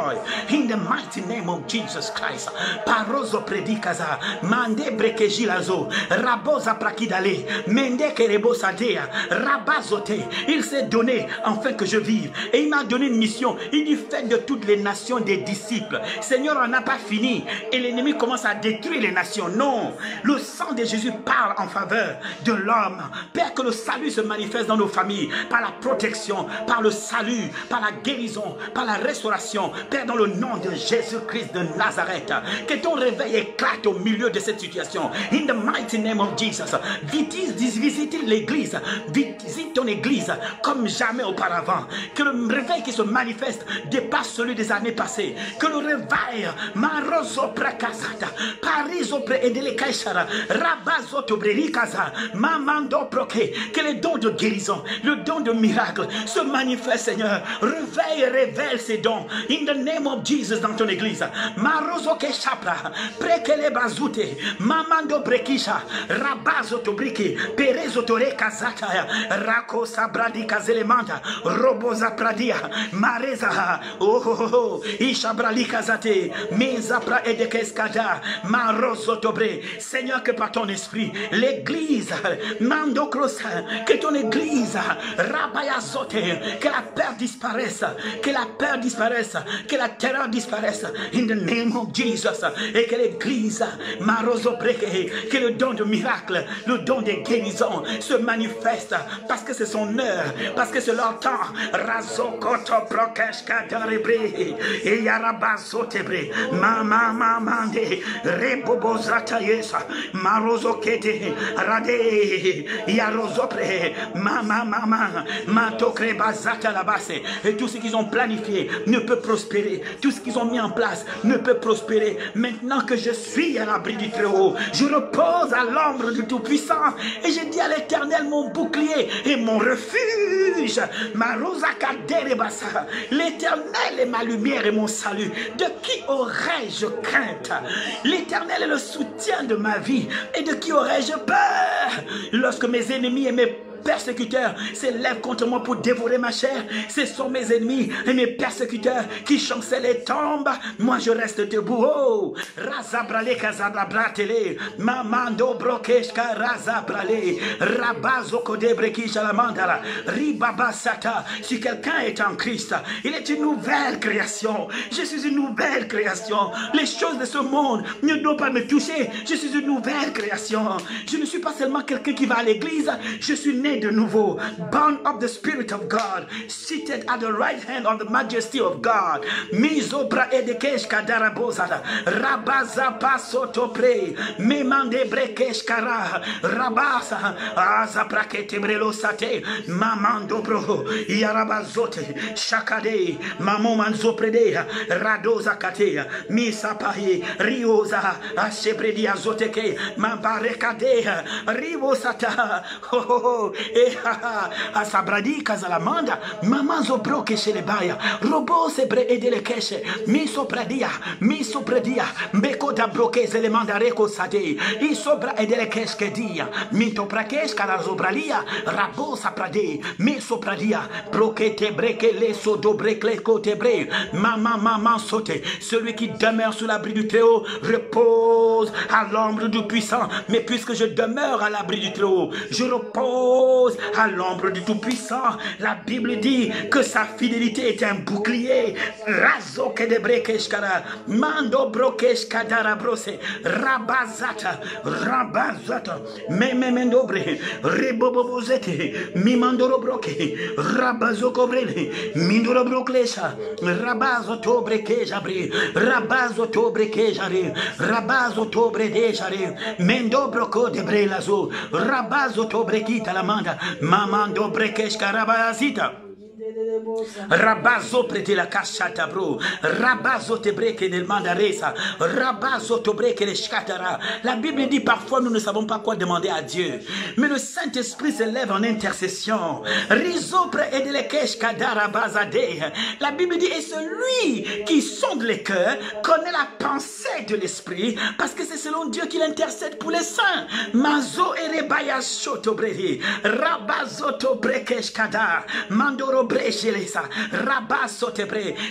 In the mighty name of Jesus Christ. Parozo predikaza, mande brekejilazo, raboza prakidale, mende kerebosadea, rabazote. Il s'est donné afin que je vive. Et il m'a donné une mission. Il dit, faites de toutes les nations des disciples. Seigneur, on n'a pas fini. Et l'ennemi commence à détruire les nations. Non. Le sang de Jésus parle en faveur de l'homme. Père, que le salut se manifeste dans nos familles. Par la protection, par le salut, par la guérison, par la restauration. Père, dans le nom de Jésus-Christ de Nazareth, que ton réveil éclate au milieu de cette situation. In the mighty name of Jesus, visite l'église, visite ton église comme jamais auparavant. Que le réveil qui se manifeste dépasse celui des années passées. Que le réveil, Marozo Prakasata, Parizo Preedele Kaishara, Rabazo Tobrelikaza, Mamando Proke, que les dons de guérison, le don de miracle se manifestent, Seigneur. Réveille ces dons. In the name of Jesus dans ton église. Marozo ke chapra, prekele bazute, mamando brekisha, rabazo tobriki, perezo tore kazata, rako sabradi kazelemanda, roboza pradia, mareza, oh, ishabrali kazate, mezapra edekeskada, marozo tobre. Seigneur, que par ton esprit, l'église, mando crossa, que ton église, rabayazote, que la peur disparaisse, que la peur disparaisse, que la terreur disparaisse, in the name of Jesus, et que l'église, marozo breke, que le don de miracle, le don de guérison se manifeste, parce que c'est son heure, parce que c'est leur temps. Razokoto prokeshka darebre, et yarabazotebre, mama mamande, rebobozata yesa, marozo kete, rade, yarozopre, mama mama, matokre bazata la basse, et tout ce qu'ils ont planifié ne peut prospérer, tout ce qu'ils ont mis en place ne peut prospérer. Maintenant que je suis à l'abri du Très-Haut, je repose à l'ombre du Tout-Puissant, et je dis à l'Éternel mon bouclier et mon refuge. L'Éternel est ma lumière et mon salut. De qui aurais-je crainte? L'Éternel est le soutien de ma vie, et de qui aurais-je peur? Lorsque mes ennemis et mes persécuteurs s'élèvent contre moi pour dévorer ma chair, ce sont mes ennemis et mes persécuteurs qui chancellent et tombent. Moi je reste debout. Oh, razabrale kazabratele, mamando brokeshka razabrale, rabazo kodebrekish alamandala, ribabasata. Si quelqu'un est en Christ, il est une nouvelle création. Je suis une nouvelle création. Les choses de ce monde ne doivent pas me toucher. Je suis une nouvelle création. Je ne suis pas seulement quelqu'un qui va à l'église, je suis né de nouveau, born of the Spirit of God, seated at the right hand of the majesty of God. Mizobra edekesh kadarabozada, rabaza pasoto pre, memande brekesh kara, rabasa, azaprakete brelo sate, mamando bro, yarabazote, shakade, mamomanzoprede, radoza katea, misapaye, rioza, ashebredi azoteke, mabarekade, rivosata, ho ho ho. A sabradi kazalamanda, maman zobro keshe lebaya, robo sebre edele keshe, miso pradia, mbeko da broke zelemanda reko sade, isobra edele keske dia, mito prakesh kala zobralia, rabo saprade, miso pradia, broke te breke leso do breke kote bre, maman saute, celui qui demeure sous l'abri du Très-Haut repose à l'ombre du Puissant. Mais puisque je demeure à l'abri du Très-Haut, je repose à l'ombre du Tout-Puissant. La Bible dit que sa fidélité est un bouclier. Razo kedebrekeshkara, mando brokeshkadara brose, rabazata, memendobre, rebobobozete, mimandoro broke, rabazo kobrele, mindoro broklesha, rabazo tobre kejabri, rabazo tobre kejari, rabazo tobre dejari, mendo broko debre lazo, rabazo tobre kita la manda, mamando brekeshka rabazita. Rabazo prete la cachata bro, rabazo te breke del mandaresa, rabazo te breke le shkatara. La Bible dit parfois nous ne savons pas quoi demander à Dieu, mais le Saint-Esprit se lève en intercession. Rizopre et de lekesh kadara bazade. La Bible dit et celui qui sonde les cœurs connaît la pensée de l'Esprit, parce que c'est selon Dieu qu'il intercède pour les saints. Mazo erebaya shotobredi, rabazo to brekesh kadar, mandoro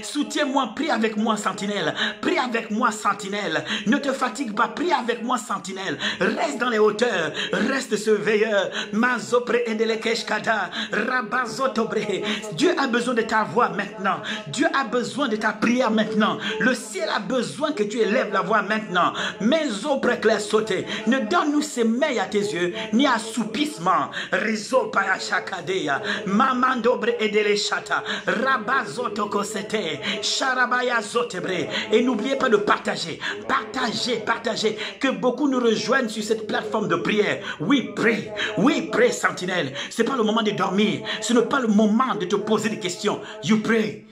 soutiens-moi, prie avec moi, sentinelle. Prie avec moi, sentinelle. Ne te fatigue pas, prie avec moi, sentinelle. Reste dans les hauteurs, reste surveilleur. Dieu a besoin de ta voix maintenant. Dieu a besoin de ta prière maintenant. Le ciel a besoin que tu élèves la voix maintenant. Ne donne-nous sommeil à tes yeux, ni assoupissement. Et n'oubliez pas de partager. Partagez. Que beaucoup nous rejoignent sur cette plateforme de prière. Oui, pray, sentinelle. Ce n'est pas le moment de dormir. Ce n'est pas le moment de te poser des questions. You pray,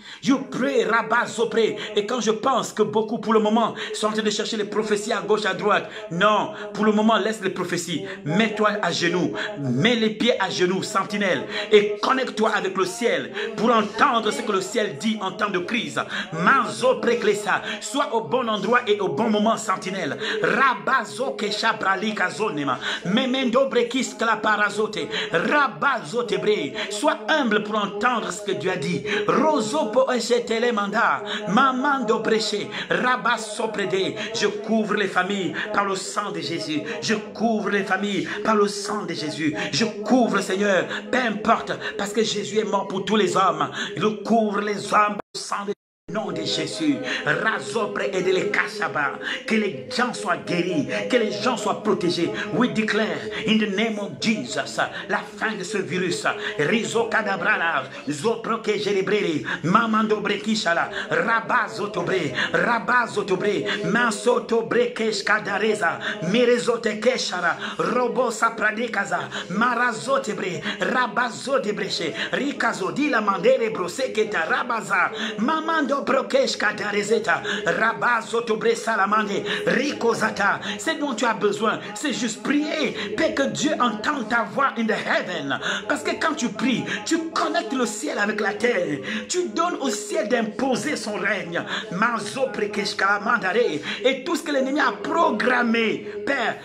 pray. Et quand je pense que beaucoup pour le moment sont en train de chercher les prophéties à gauche, à droite. Non, pour le moment, laisse les prophéties. Mets-toi à genoux. Mets les pieds à genoux, sentinelle. Et connecte-toi avec le ciel. pour entendre ce que le ciel dit en temps de crise. Manzo preclesa, sois au bon endroit et au bon moment, sentinelle. Rabazo kesha bralika zonema, memendo brekis klaparazote, rabazote bre. Sois humble pour entendre ce que Dieu a dit. Rozo po echetele manda, mamando breche, rabaso prede. Je couvre les familles par le sang de Jésus. Je couvre les familles par le sang de Jésus. Je couvre, Seigneur, peu importe, parce que Jésus est mort pour tous les hommes. Je couvre les hommes par le sang de Jésus. Nom de Jésus, Razopre et de les Kachaba, que les gens soient guéris, que les gens soient protégés. We declare in the name of Jesus la fin de ce virus. Rizo Kadabrala, Zoproke Jerebrere, Mamando Brekishala, Rabazotobre, Rabazotobre, Mansotobre Keshkadareza, Mirezote Keshara, Robo Sapradekaza, Marazotebre, Rabazotebreche, Rikazo Dila Mandere Broseketa Rabaza, Mamando Brokesh Kadarezeta, Rabazotobre Salamande, Rikozata. C'est dont tu as besoin, c'est juste prier, pour que Dieu entende ta voix in the heaven. Parce que quand tu pries, tu connectes le ciel avec la terre. Tu donnes au ciel d'imposer son règne. Mazo Prekesh Kalamandare. Et tout ce que l'ennemi a programmé, Père,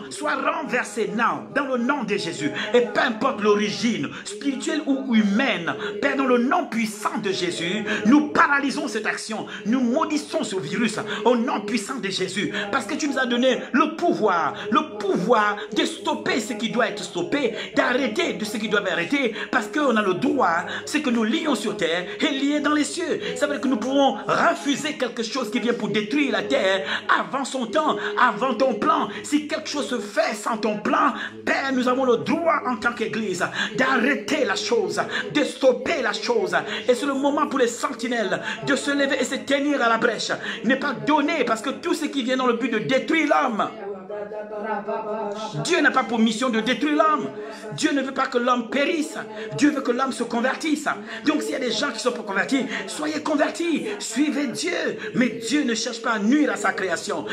soit renversé now, dans le nom de Jésus. Et peu importe l'origine, spirituelle ou humaine, Père, dans le nom puissant de Jésus, nous paralysons cette action. Nous maudissons ce virus au nom puissant de Jésus. Parce que tu nous as donné le pouvoir de stopper ce qui doit être stoppé, d'arrêter de ce qui doit être arrêté. Parce qu'on a le droit, ce que nous lions sur terre est lié dans les cieux. Ça veut dire que nous pouvons refuser quelque chose qui vient pour détruire la terre avant son temps, avant ton plan. Si quelque chose se fait sans ton plan, Père, nous avons le droit en tant qu'Église d'arrêter la chose, de stopper la chose. Et c'est le moment pour les sentinelles de se lever et se tenir à la brèche. N'est pas donné parce que tout ce qui vient dans le but de détruire l'homme. Dieu n'a pas pour mission de détruire l'homme. Dieu ne veut pas que l'homme périsse. Dieu veut que l'homme se convertisse. Donc s'il y a des gens qui sont pour convertir, soyez convertis, suivez Dieu. Mais Dieu ne cherche pas à nuire à sa création.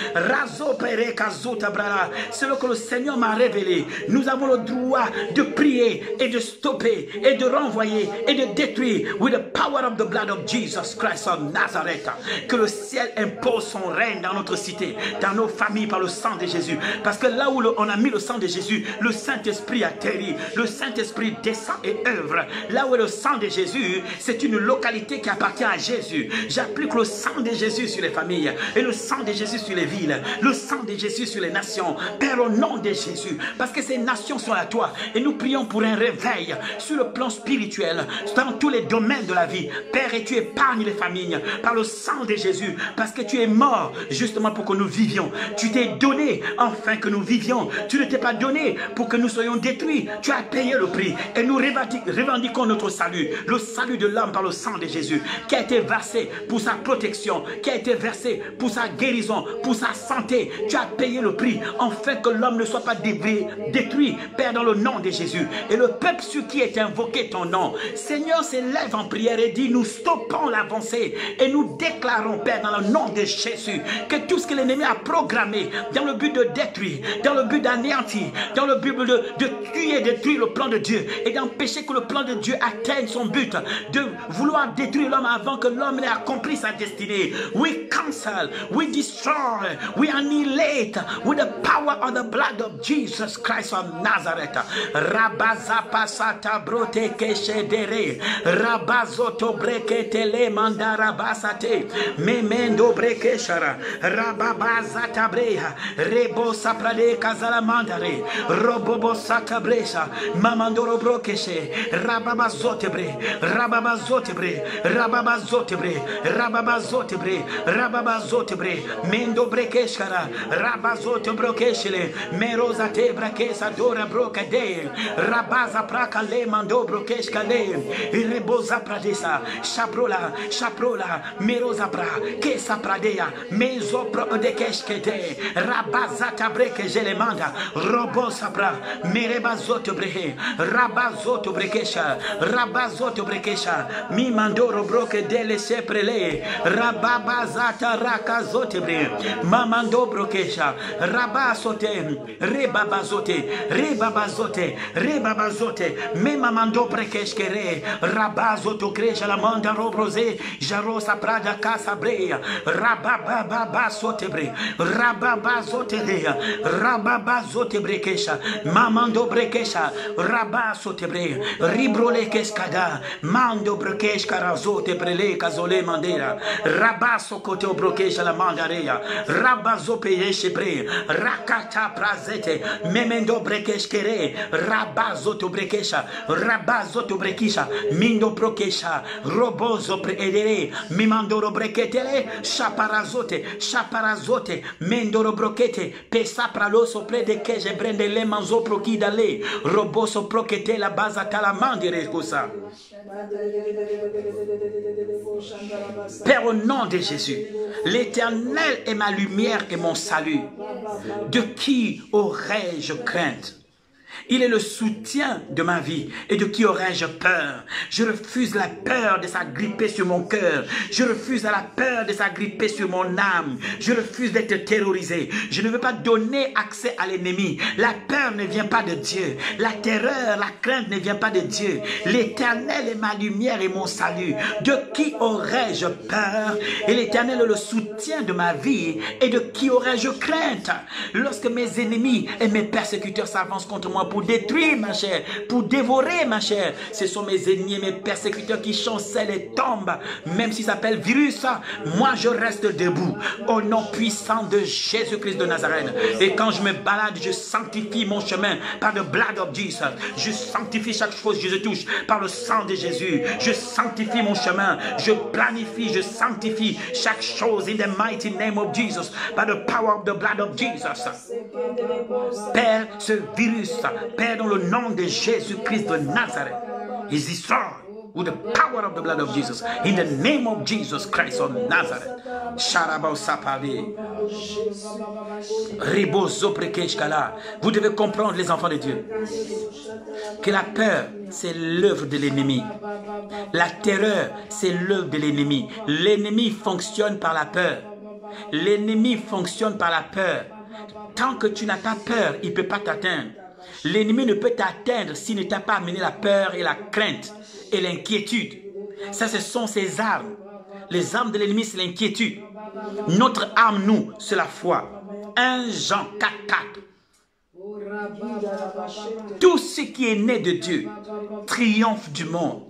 C'est ce que le Seigneur m'a révélé. Nous avons le droit de prier et de stopper et de renvoyer et de détruire with the power of the blood of Jesus Christ of Nazareth. Que le ciel impose son règne dans notre cité, dans nos familles par le sang de Jésus. Parce que là où on a mis le sang de Jésus, le Saint-Esprit atterrit, le Saint-Esprit descend et œuvre. Là où est le sang de Jésus, c'est une localité qui appartient à Jésus. J'applique le sang de Jésus sur les familles et le sang de Jésus sur les villes, le sang de Jésus sur les nations. Père, au nom de Jésus, parce que ces nations sont à toi et nous prions pour un réveil sur le plan spirituel, dans tous les domaines de la vie. Père, et tu épargnes les familles par le sang de Jésus, parce que tu es mort justement pour que nous vivions. Tu t'es donné afin que nous vivions. Tu ne t'es pas donné pour que nous soyons détruits. Tu as payé le prix et nous revendiquons notre salut, le salut de l'homme par le sang de Jésus qui a été versé pour sa protection, qui a été versé pour sa guérison, pour sa santé. Tu as payé le prix afin que l'homme ne soit pas détruit, Père, dans le nom de Jésus. Et le peuple sur qui est invoqué ton nom, Seigneur, s'élève en prière et dit: nous stoppons l'avancée et nous déclarons, Père, dans le nom de Jésus, que tout ce que l'ennemi a programmé dans le but de détruire, dans le but d'anéantir, dans le but de tuer et détruire le plan de Dieu et d'empêcher que le plan de Dieu atteigne son but, de vouloir détruire l'homme avant que l'homme n'ait accompli sa destinée. We cancel, we destroy, we annihilate with the power of the blood of Jesus Christ of Nazareth. Rabazapasata brote keshedere, rabazoto breketele mandarabasate, memendo brekeshara, rababazata breha, rebo saprade kazalamandare, robobo satabresha, mamandoro brokeshe, rababazotebre, rababazotebre, rababazotebre, rababazotebre, rababazotebre, mendo brekeshara, rabazote brokeshele, merozate brakesa dora brokade, rabaza prakale mando brokeshkale, reboza pradesa, shaprola, shaprola, meroza bra, kesa pradea, mezopro dekeshkede, rabazata breke jelemanda. Robo sabra. Mereba zoto brehe. Rabazoto brekesha. Rabazoto brekesha. Mi mandoro broke dele seprele. Rababazata raka zote bre. Mamando brokesha. Rabasote. Rebabazote. Rebabazote. Rebabazote. Memamando brekeshkere. Rabazoto kresha la manda robrose. Jarosa prada casa brea. Rabababazote bre. Rababazote rea. Rababazote brekesha. Mamando brekesha. Rabasote bre. Ribrole keskada. Mando brekeshka razote brele kazole mandera. Rabaso kote brokesha la mandarea. Rabazo peyeshe bre. Rakata prazete. Memendo brekeshkere. Rabazoto brekesha. Rabazoto brekisha. Mindo brokesha. Robozo preedere. Mimandoro breketele. Chaparazote. Chaparazote. Mendoro brokete. Pesa praloso pre de keje brende le manzo prokidale. Roboso prokete la baza talamandere kosa. Père, au nom de Jésus, l'Éternel est ma lumière et mon salut. De qui aurais-je crainte? Il est le soutien de ma vie. Et de qui aurais-je peur? Je refuse la peur de s'agripper sur mon cœur. Je refuse la peur de s'agripper sur mon âme. Je refuse d'être terrorisé. Je ne veux pas donner accès à l'ennemi. La peur ne vient pas de Dieu. La terreur, la crainte ne vient pas de Dieu. L'Éternel est ma lumière et mon salut. De qui aurais-je peur? Et l'Éternel est le soutien de ma vie. Et de qui aurais-je crainte? Lorsque mes ennemis et mes persécuteurs s'avancent contre moi pour détruire ma chair, pour dévorer ma chair, ce sont mes ennemis et mes persécuteurs qui chancellent et tombent. Même s'ils s'appellent virus, moi je reste debout au nom puissant de Jésus-Christ de Nazareth. Et quand je me balade, je sanctifie mon chemin par le blood of Jesus. Je sanctifie chaque chose que je touche par le sang de Jésus. Je sanctifie mon chemin, je planifie, je sanctifie chaque chose in the mighty name of Jesus, by the power of the blood of Jesus. Père, ce virus, Père, dans le nom de Jésus-Christ de Nazareth, is destroyed with the power of the blood of Jesus. In the name of Jesus Christ of Nazareth. Vous devez comprendre, les enfants de Dieu, que la peur, c'est l'œuvre de l'ennemi. La terreur, c'est l'œuvre de l'ennemi. L'ennemi fonctionne par la peur. L'ennemi fonctionne par la peur. Tant que tu n'as pas peur, il ne peut pas t'atteindre. L'ennemi ne peut t'atteindre s'il ne t'a pas amené la peur et la crainte et l'inquiétude. Ça, ce sont ses armes. Les armes de l'ennemi, c'est l'inquiétude. Notre arme, nous, c'est la foi. 1 Jean 4:4. Tout ce qui est né de Dieu triomphe du monde.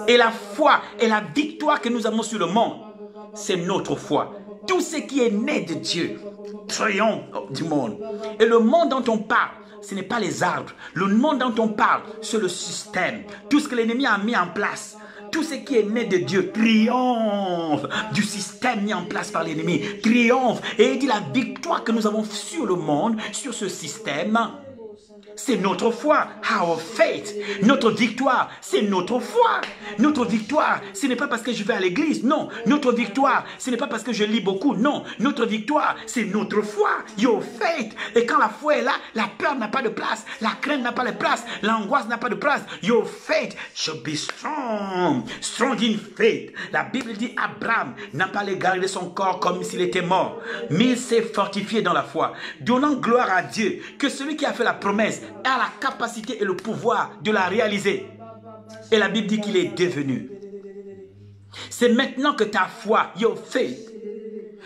Et la foi et la victoire que nous avons sur le monde, c'est notre foi. Tout ce qui est né de Dieu triomphe du monde. Et le monde dont on parle, ce n'est pas les arbres. Le monde dont on parle, c'est le système. Tout ce que l'ennemi a mis en place, tout ce qui est né de Dieu triomphe du système mis en place par l'ennemi. Triomphe. Et il dit la victoire que nous avons sur le monde, sur ce système, c'est notre foi. Our faith. Notre victoire, c'est notre foi. Notre victoire, ce n'est pas parce que je vais à l'église. Non. Notre victoire, ce n'est pas parce que je lis beaucoup. Non. Notre victoire, c'est notre foi. Your faith. Et quand la foi est là, la peur n'a pas de place. La crainte n'a pas de place. L'angoisse n'a pas de place. Your faith should be strong. Strong in faith. La Bible dit Abraham n'a pas gardé son corps comme s'il était mort. Mais il s'est fortifié dans la foi. Donnant gloire à Dieu que celui qui a fait la promesse a la capacité et le pouvoir de la réaliser. Et la Bible dit qu'il est devenu. C'est maintenant que ta foi, your faith,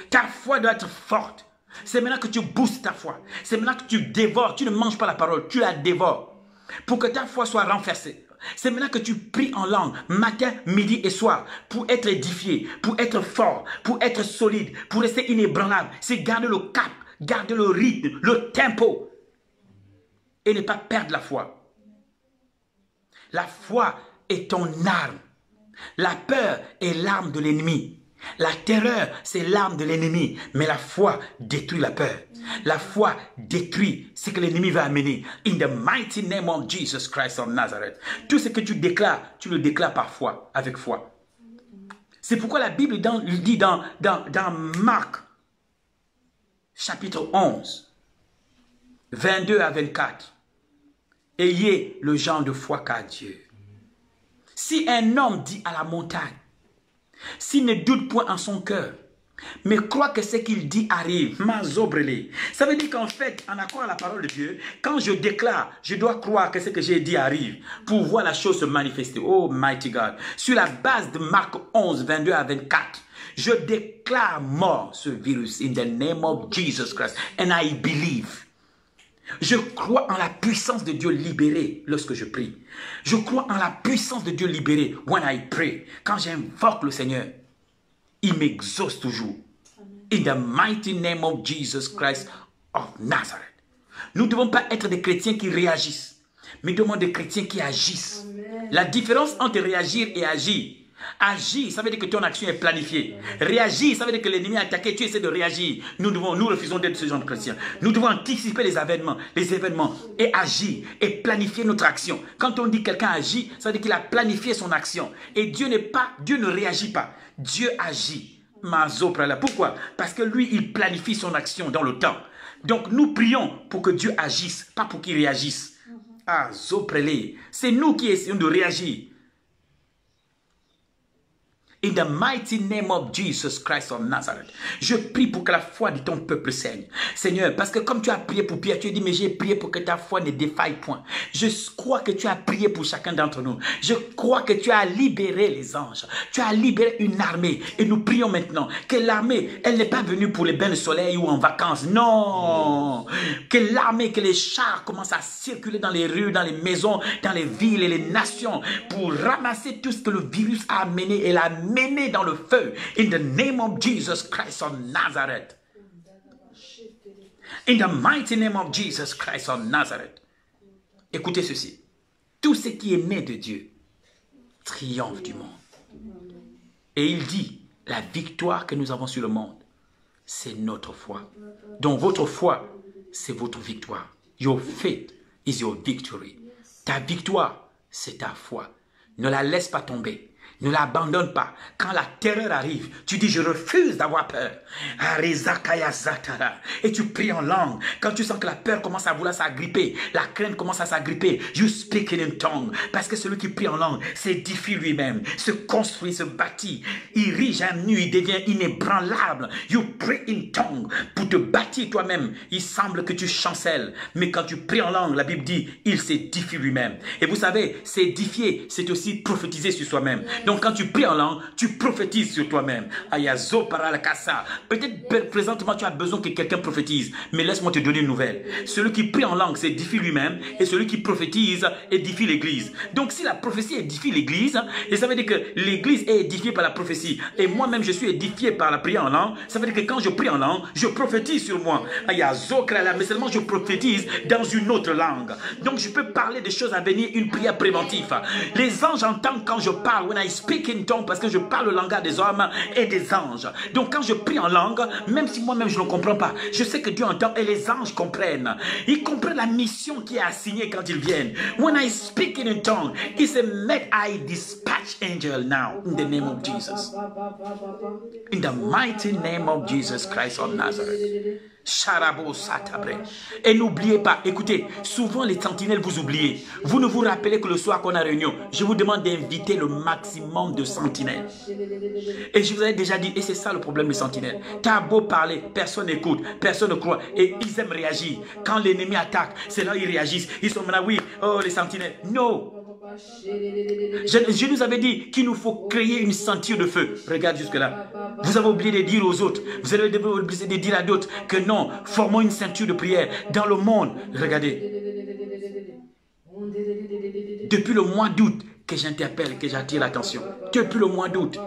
ta foi doit être forte. C'est maintenant que tu boostes ta foi. C'est maintenant que tu dévores. Tu ne manges pas la parole, tu la dévores. Pour que ta foi soit renversée. C'est maintenant que tu pries en langue, matin, midi et soir, pour être édifié, pour être fort, pour être solide, pour rester inébranlable. C'est garder le cap, garder le rythme, le tempo. Et ne pas perdre la foi. La foi est ton arme. La peur est l'arme de l'ennemi. La terreur, c'est l'arme de l'ennemi. Mais la foi détruit la peur. La foi détruit ce que l'ennemi va amener. In the mighty name of Jesus Christ of Nazareth. Tout ce que tu déclares, tu le déclares par foi, avec foi. C'est pourquoi la Bible dit dans Marc, chapitre 11, 22 à 24. Ayez le genre de foi qu'a Dieu. Si un homme dit à la montagne, s'il ne doute point en son cœur, mais croit que ce qu'il dit arrive, ça veut dire qu'en fait, en accord à la parole de Dieu, quand je déclare, je dois croire que ce que j'ai dit arrive pour voir la chose se manifester. Oh, mighty God. Sur la base de Marc 11, 22 à 24, je déclare mort ce virus in the name of Jesus Christ. And I believe. Je crois en la puissance de Dieu libérée lorsque je prie. Je crois en la puissance de Dieu libérée when I pray. Quand j'invoque le Seigneur, il m'exauce toujours. In the mighty name of Jesus Christ of Nazareth. Nous ne devons pas être des chrétiens qui réagissent, mais nous devons être des chrétiens qui agissent. Amen. La différence entre réagir et agir. Agir, ça veut dire que ton action est planifiée. Réagir, ça veut dire que l'ennemi a attaqué, tu essaies de réagir. Nous refusons d'être ce genre de chrétiens. Nous devons anticiper les événements et agir et planifier notre action. Quand on dit que quelqu'un agit, ça veut dire qu'il a planifié son action. Et Dieu ne réagit pas. Dieu agit. Pourquoi? Parce que lui, il planifie son action dans le temps. Donc nous prions pour que Dieu agisse, pas pour qu'il réagisse. C'est nous qui essayons de réagir. In the mighty name of Jesus Christ of Nazareth. Je prie pour que la foi de ton peuple saigne. Seigneur, parce que comme tu as prié pour Pierre, tu as dit, mais j'ai prié pour que ta foi ne défaille point. Je crois que tu as prié pour chacun d'entre nous. Je crois que tu as libéré les anges. Tu as libéré une armée. Et nous prions maintenant que l'armée, elle n'est pas venue pour les bains de soleil ou en vacances. Non. Que l'armée, que les chars commencent à circuler dans les rues, dans les maisons, dans les villes et les nations pour ramasser tout ce que le virus a amené et l'a mené dans le feu. In the name of Jesus Christ of Nazareth. In the mighty name of Jesus Christ of Nazareth. Écoutez ceci. Tout ce qui est né de Dieu triomphe du monde. Et il dit, la victoire que nous avons sur le monde, c'est notre foi. Donc votre foi, c'est votre victoire. Your faith is your victory. Ta victoire, c'est ta foi. Ne la laisse pas tomber. Ne l'abandonne pas. Quand la terreur arrive, tu dis, je refuse d'avoir peur. Et tu pries en langue. Quand tu sens que la peur commence à vouloir s'agripper, la crainte commence à s'agripper, you speak in tongue. Parce que celui qui prie en langue s'édifie lui-même, se construit, se bâtit. Il rige un mur, il devient inébranlable. You pray in tongue. Pour te bâtir toi-même, il semble que tu chancelles. Mais quand tu pries en langue, la Bible dit, il s'édifie lui-même. Et vous savez, s'édifier, c'est aussi prophétiser sur soi-même. Donc quand tu pries en langue, tu prophétises sur toi-même. Peut-être présentement tu as besoin que quelqu'un prophétise, mais laisse-moi te donner une nouvelle. Celui qui prie en langue s'édifie lui-même et celui qui prophétise édifie l'église. Donc si la prophétie édifie l'église, et ça veut dire que l'église est édifiée par la prophétie, et moi-même je suis édifié par la prière en langue, ça veut dire que quand je prie en langue, je prophétise sur moi. Mais seulement je prophétise dans une autre langue. Donc je peux parler des choses à venir, une prière préventive. Les anges entendent quand je parle, when I speak in tongue, parce que je parle le langage des hommes et des anges. Donc quand je prie en langue, même si moi-même je ne comprends pas, je sais que Dieu entend et les anges comprennent. Ils comprennent la mission qui est assignée quand ils viennent. When I speak in tongue, he said, "Let I dispatch angel now in the name of Jesus." In the mighty name of Jesus Christ of Nazareth. Et n'oubliez pas, écoutez, souvent les sentinelles vous oubliez. Vous ne vous rappelez que le soir qu'on a réunion, je vous demande d'inviter le maximum de sentinelles. Et je vous avais déjà dit, et c'est ça le problème des sentinelles. Tu as beau parler, personne n'écoute, personne ne croit, et ils aiment réagir. Quand l'ennemi attaque, c'est là où ils réagissent. Ils sont maintenant, oui, oh les sentinelles. Non. Je nous avais dit qu'il nous faut créer une ceinture de feu. Regarde jusque là. Vous avez oublié de dire aux autres, vous avez oublié de dire à d'autres que non, formons une ceinture de prière dans le monde. Regardez. Depuis le mois d'août que j'interpelle, que j'attire l'attention. Depuis le mois d'août.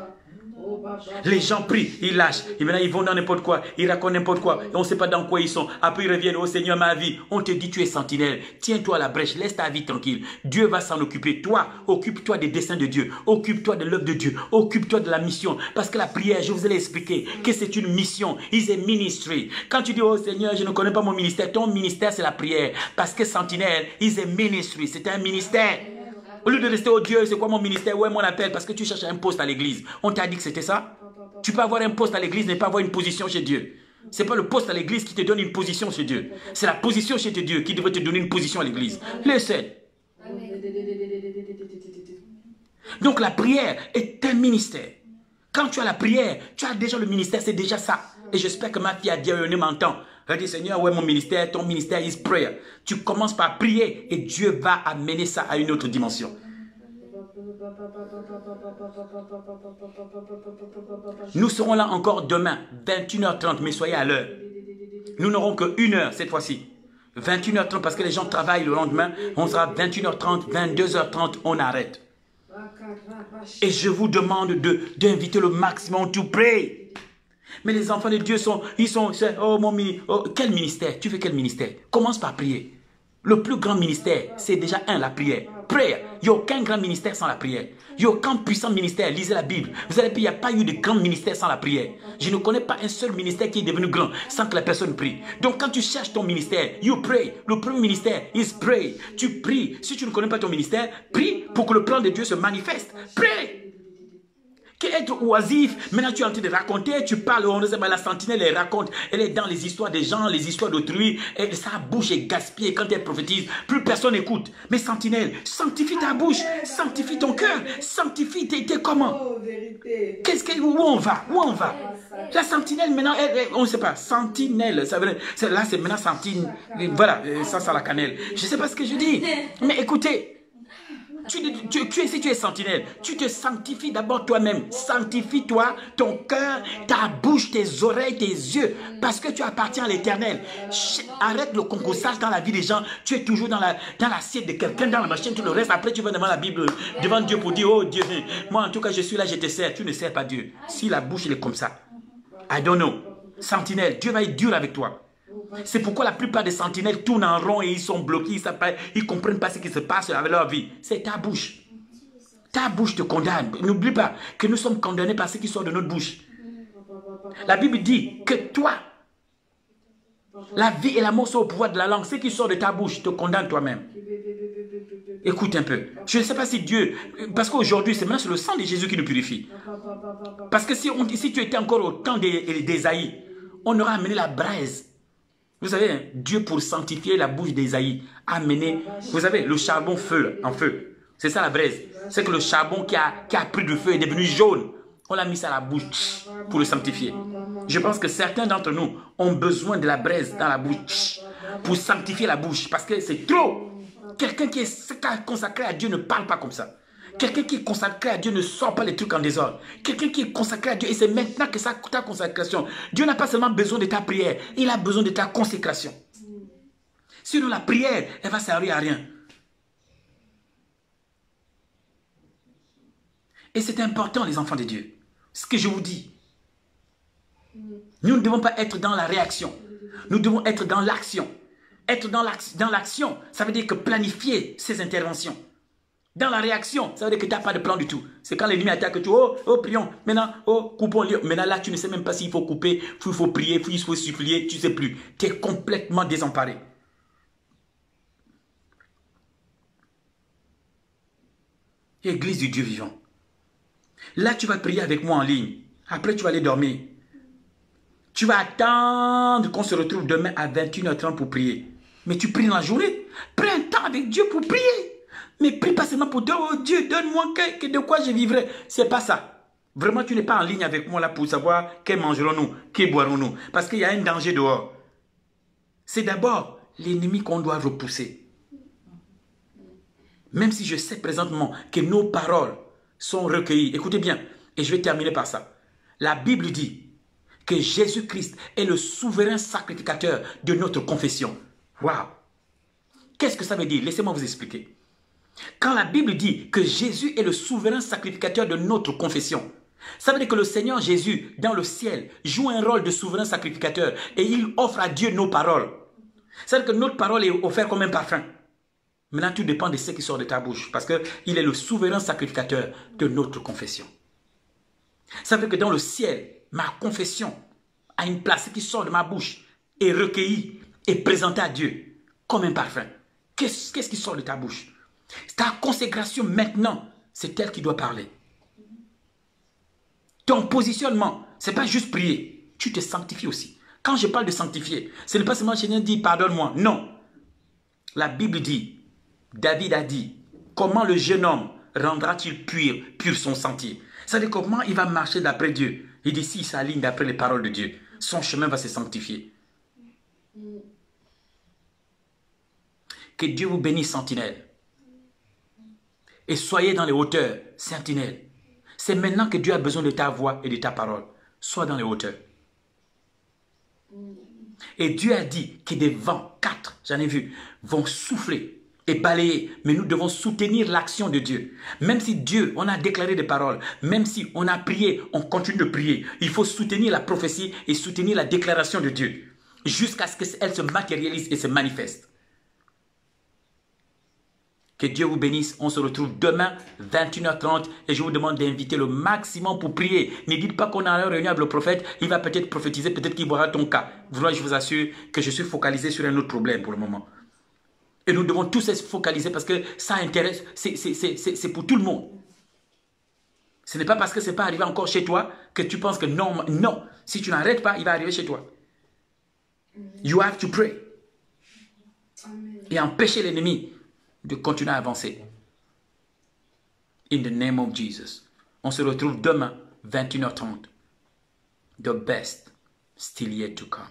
Les gens prient, ils lâchent, et maintenant ils vont dans n'importe quoi, ils racontent n'importe quoi, et on ne sait pas dans quoi ils sont. Après ils reviennent, oh Seigneur ma vie, on te dit tu es sentinelle, tiens-toi à la brèche, laisse ta vie tranquille, Dieu va s'en occuper. Toi, occupe-toi des desseins de Dieu, occupe-toi de l'œuvre de Dieu, occupe-toi de la mission, parce que la prière, je vous ai expliqué que c'est une mission, is a ministry. Quand tu dis oh Seigneur, je ne connais pas mon ministère, ton ministère c'est la prière, parce que sentinelle, is a ministry, c'est un ministère. Au lieu de rester au Dieu, c'est quoi mon ministère? Où est mon appel? Parce que tu cherches un poste à l'église. On t'a dit que c'était ça? Tu peux avoir un poste à l'église, mais pas avoir une position chez Dieu. Ce n'est pas le poste à l'église qui te donne une position chez Dieu. C'est la position chez Dieu qui devrait te donner une position à l'église. Listen. Donc la prière est un ministère. Quand tu as la prière, tu as déjà le ministère, c'est déjà ça. Et j'espère que ma fille a dit, m'entend. Elle dit, Seigneur, ouais, mon ministère, ton ministère is prayer. Tu commences par prier et Dieu va amener ça à une autre dimension. Nous serons là encore demain, 21h30, mais soyez à l'heure. Nous n'aurons que 1 heure cette fois-ci. 21h30 parce que les gens travaillent le lendemain. On sera 21h30, 22h30, on arrête. Et je vous demande d'inviter le maximum to pray. Mais les enfants de Dieu oh mon quel ministère? Tu fais quel ministère? Commence par prier. Le plus grand ministère, c'est déjà la prière. Prayer. Il n'y a aucun grand ministère sans la prière. Il n'y a aucun puissant ministère. Lisez la Bible. Vous allez, il n'y a pas eu de grand ministère sans la prière. Je ne connais pas un seul ministère qui est devenu grand sans que la personne prie. Donc quand tu cherches ton ministère, you pray. Le premier ministère is pray. Tu pries. Si tu ne connais pas ton ministère, prie pour que le plan de Dieu se manifeste. Pray. Qu'être oisif, maintenant tu es en train de raconter, tu parles, on sait, la sentinelle elle raconte, elle est dans les histoires des gens, les histoires d'autrui, et sa bouche est gaspillée quand elle prophétise, plus personne n'écoute. Mais sentinelle, sanctifie ta bouche, sanctifie ton cœur, sanctifie tes comment? Où on va? Où on va? La sentinelle maintenant, on ne sait pas, sentinelle, ça veut dire, là c'est maintenant sentinelle, voilà, ça la cannelle. Je ne sais pas ce que je dis, mais écoutez. Si tu es sentinelle, tu te sanctifies d'abord toi-même. Sanctifie-toi, ton cœur, ta bouche, tes oreilles, tes yeux. Parce que tu appartiens à l'Éternel. Arrête le concursage dans la vie des gens. Tu es toujours dans l'assiette de quelqu'un, dans la machine, tout le reste. Après, tu vas devant la Bible, devant Dieu pour dire, oh Dieu, moi en tout cas, je suis là, je te sers. Tu ne sers pas Dieu. Si la bouche, elle est comme ça. I don't know. Sentinelle, Dieu va être dur avec toi. C'est pourquoi la plupart des sentinelles tournent en rond et ils sont bloqués, ils ne comprennent pas ce qui se passe avec leur vie. C'est ta bouche. Ta bouche te condamne. N'oublie pas que nous sommes condamnés par ce qui sort de notre bouche. La Bible dit que toi, la vie et la mort sont au pouvoir de la langue. Ce qui sort de ta bouche te condamne toi-même. Écoute un peu. Je ne sais pas si Dieu... Parce qu'aujourd'hui, c'est maintenant le sang de Jésus qui nous purifie. Parce que si tu étais encore au temps d'Ésaïe, on aurait amené la braise. Vous savez, Dieu pour sanctifier la bouche d'Ésaïe a amené, vous savez, le charbon en feu. C'est ça la braise. C'est que le charbon qui a pris du feu est devenu jaune. On l'a mis ça à la bouche pour le sanctifier. Je pense que certains d'entre nous ont besoin de la braise dans la bouche pour sanctifier la bouche parce que c'est trop. Quelqu'un qui est consacré à Dieu ne parle pas comme ça. Quelqu'un qui est consacré à Dieu ne sort pas les trucs en désordre. Quelqu'un qui est consacré à Dieu, et c'est maintenant que ça ta consécration. Dieu n'a pas seulement besoin de ta prière, il a besoin de ta consécration. Sinon la prière, elle va servir à rien. Et c'est important les enfants de Dieu. Ce que je vous dis. Nous ne devons pas être dans la réaction. Nous devons être dans l'action. Être dans l'action, ça veut dire que planifier ses interventions. Dans la réaction, ça veut dire que tu n'as pas de plan du tout. C'est quand l'ennemi attaque que tu prions. Maintenant, coupons. Maintenant là, tu ne sais même pas s'il faut couper, il faut prier, il faut supplier, tu ne sais plus. Tu es complètement désemparé. Église du Dieu vivant. Là, tu vas prier avec moi en ligne. Après, tu vas aller dormir. Tu vas attendre qu'on se retrouve demain à 21h30 pour prier. Mais tu pries dans la journée. Prends un temps avec Dieu pour prier. Mais prie pas seulement pour dire, oh Dieu, donne-moi de quoi je vivrai. C'est pas ça. Vraiment, tu n'es pas en ligne avec moi là pour savoir que mangerons-nous, que boirons-nous. Parce qu'il y a un danger dehors. C'est d'abord l'ennemi qu'on doit repousser. Même si je sais présentement que nos paroles sont recueillies. Écoutez bien, et je vais terminer par ça. La Bible dit que Jésus-Christ est le souverain sacrificateur de notre confession. Waouh! Qu'est-ce que ça veut dire? Laissez-moi vous expliquer. Quand la Bible dit que Jésus est le souverain sacrificateur de notre confession, ça veut dire que le Seigneur Jésus, dans le ciel, joue un rôle de souverain sacrificateur et il offre à Dieu nos paroles. Ça veut dire que notre parole est offerte comme un parfum. Maintenant, tout dépend de ce qui sort de ta bouche parce qu'il est le souverain sacrificateur de notre confession. Ça veut dire que dans le ciel, ma confession a une place qui sort de ma bouche, est recueillie et présentée à Dieu comme un parfum. Qu'est-ce qui sort de ta bouche? Ta consécration maintenant, c'est elle qui doit parler. Ton positionnement, ce n'est pas juste prier. Tu te sanctifies aussi. Quand je parle de sanctifier, ce n'est pas seulement Seigneur dit pardonne-moi. Non. La Bible dit, David a dit, comment le jeune homme rendra-t-il pur son sentier? Ça veut dire comment il va marcher d'après Dieu. Il dit s'il s'aligne d'après les paroles de Dieu, son chemin va se sanctifier. Que Dieu vous bénisse, sentinelle. Et soyez dans les hauteurs, sentinelle. C'est maintenant que Dieu a besoin de ta voix et de ta parole. Sois dans les hauteurs. Et Dieu a dit que des vents, 4, j'en ai vu, vont souffler et balayer. Mais nous devons soutenir l'action de Dieu. Même si Dieu, on a déclaré des paroles, même si on a prié, on continue de prier. Il faut soutenir la prophétie et soutenir la déclaration de Dieu. Jusqu'à ce qu'elle se matérialise et se manifeste. Que Dieu vous bénisse. On se retrouve demain, 21h30. Et je vous demande d'inviter le maximum pour prier. Ne dites pas qu'on a une réunion avec le prophète. Il va peut-être prophétiser, peut-être qu'il verra ton cas. Je vous assure que je suis focalisé sur un autre problème pour le moment. Et nous devons tous être focalisés parce que ça intéresse, c'est pour tout le monde. Ce n'est pas parce que ce n'est pas arrivé encore chez toi que tu penses que non, non. Si tu n'arrêtes pas, il va arriver chez toi. You have to pray. Et empêcher l'ennemi de continuer à avancer. In the name of Jesus. On se retrouve demain, 21h30. The best still yet to come.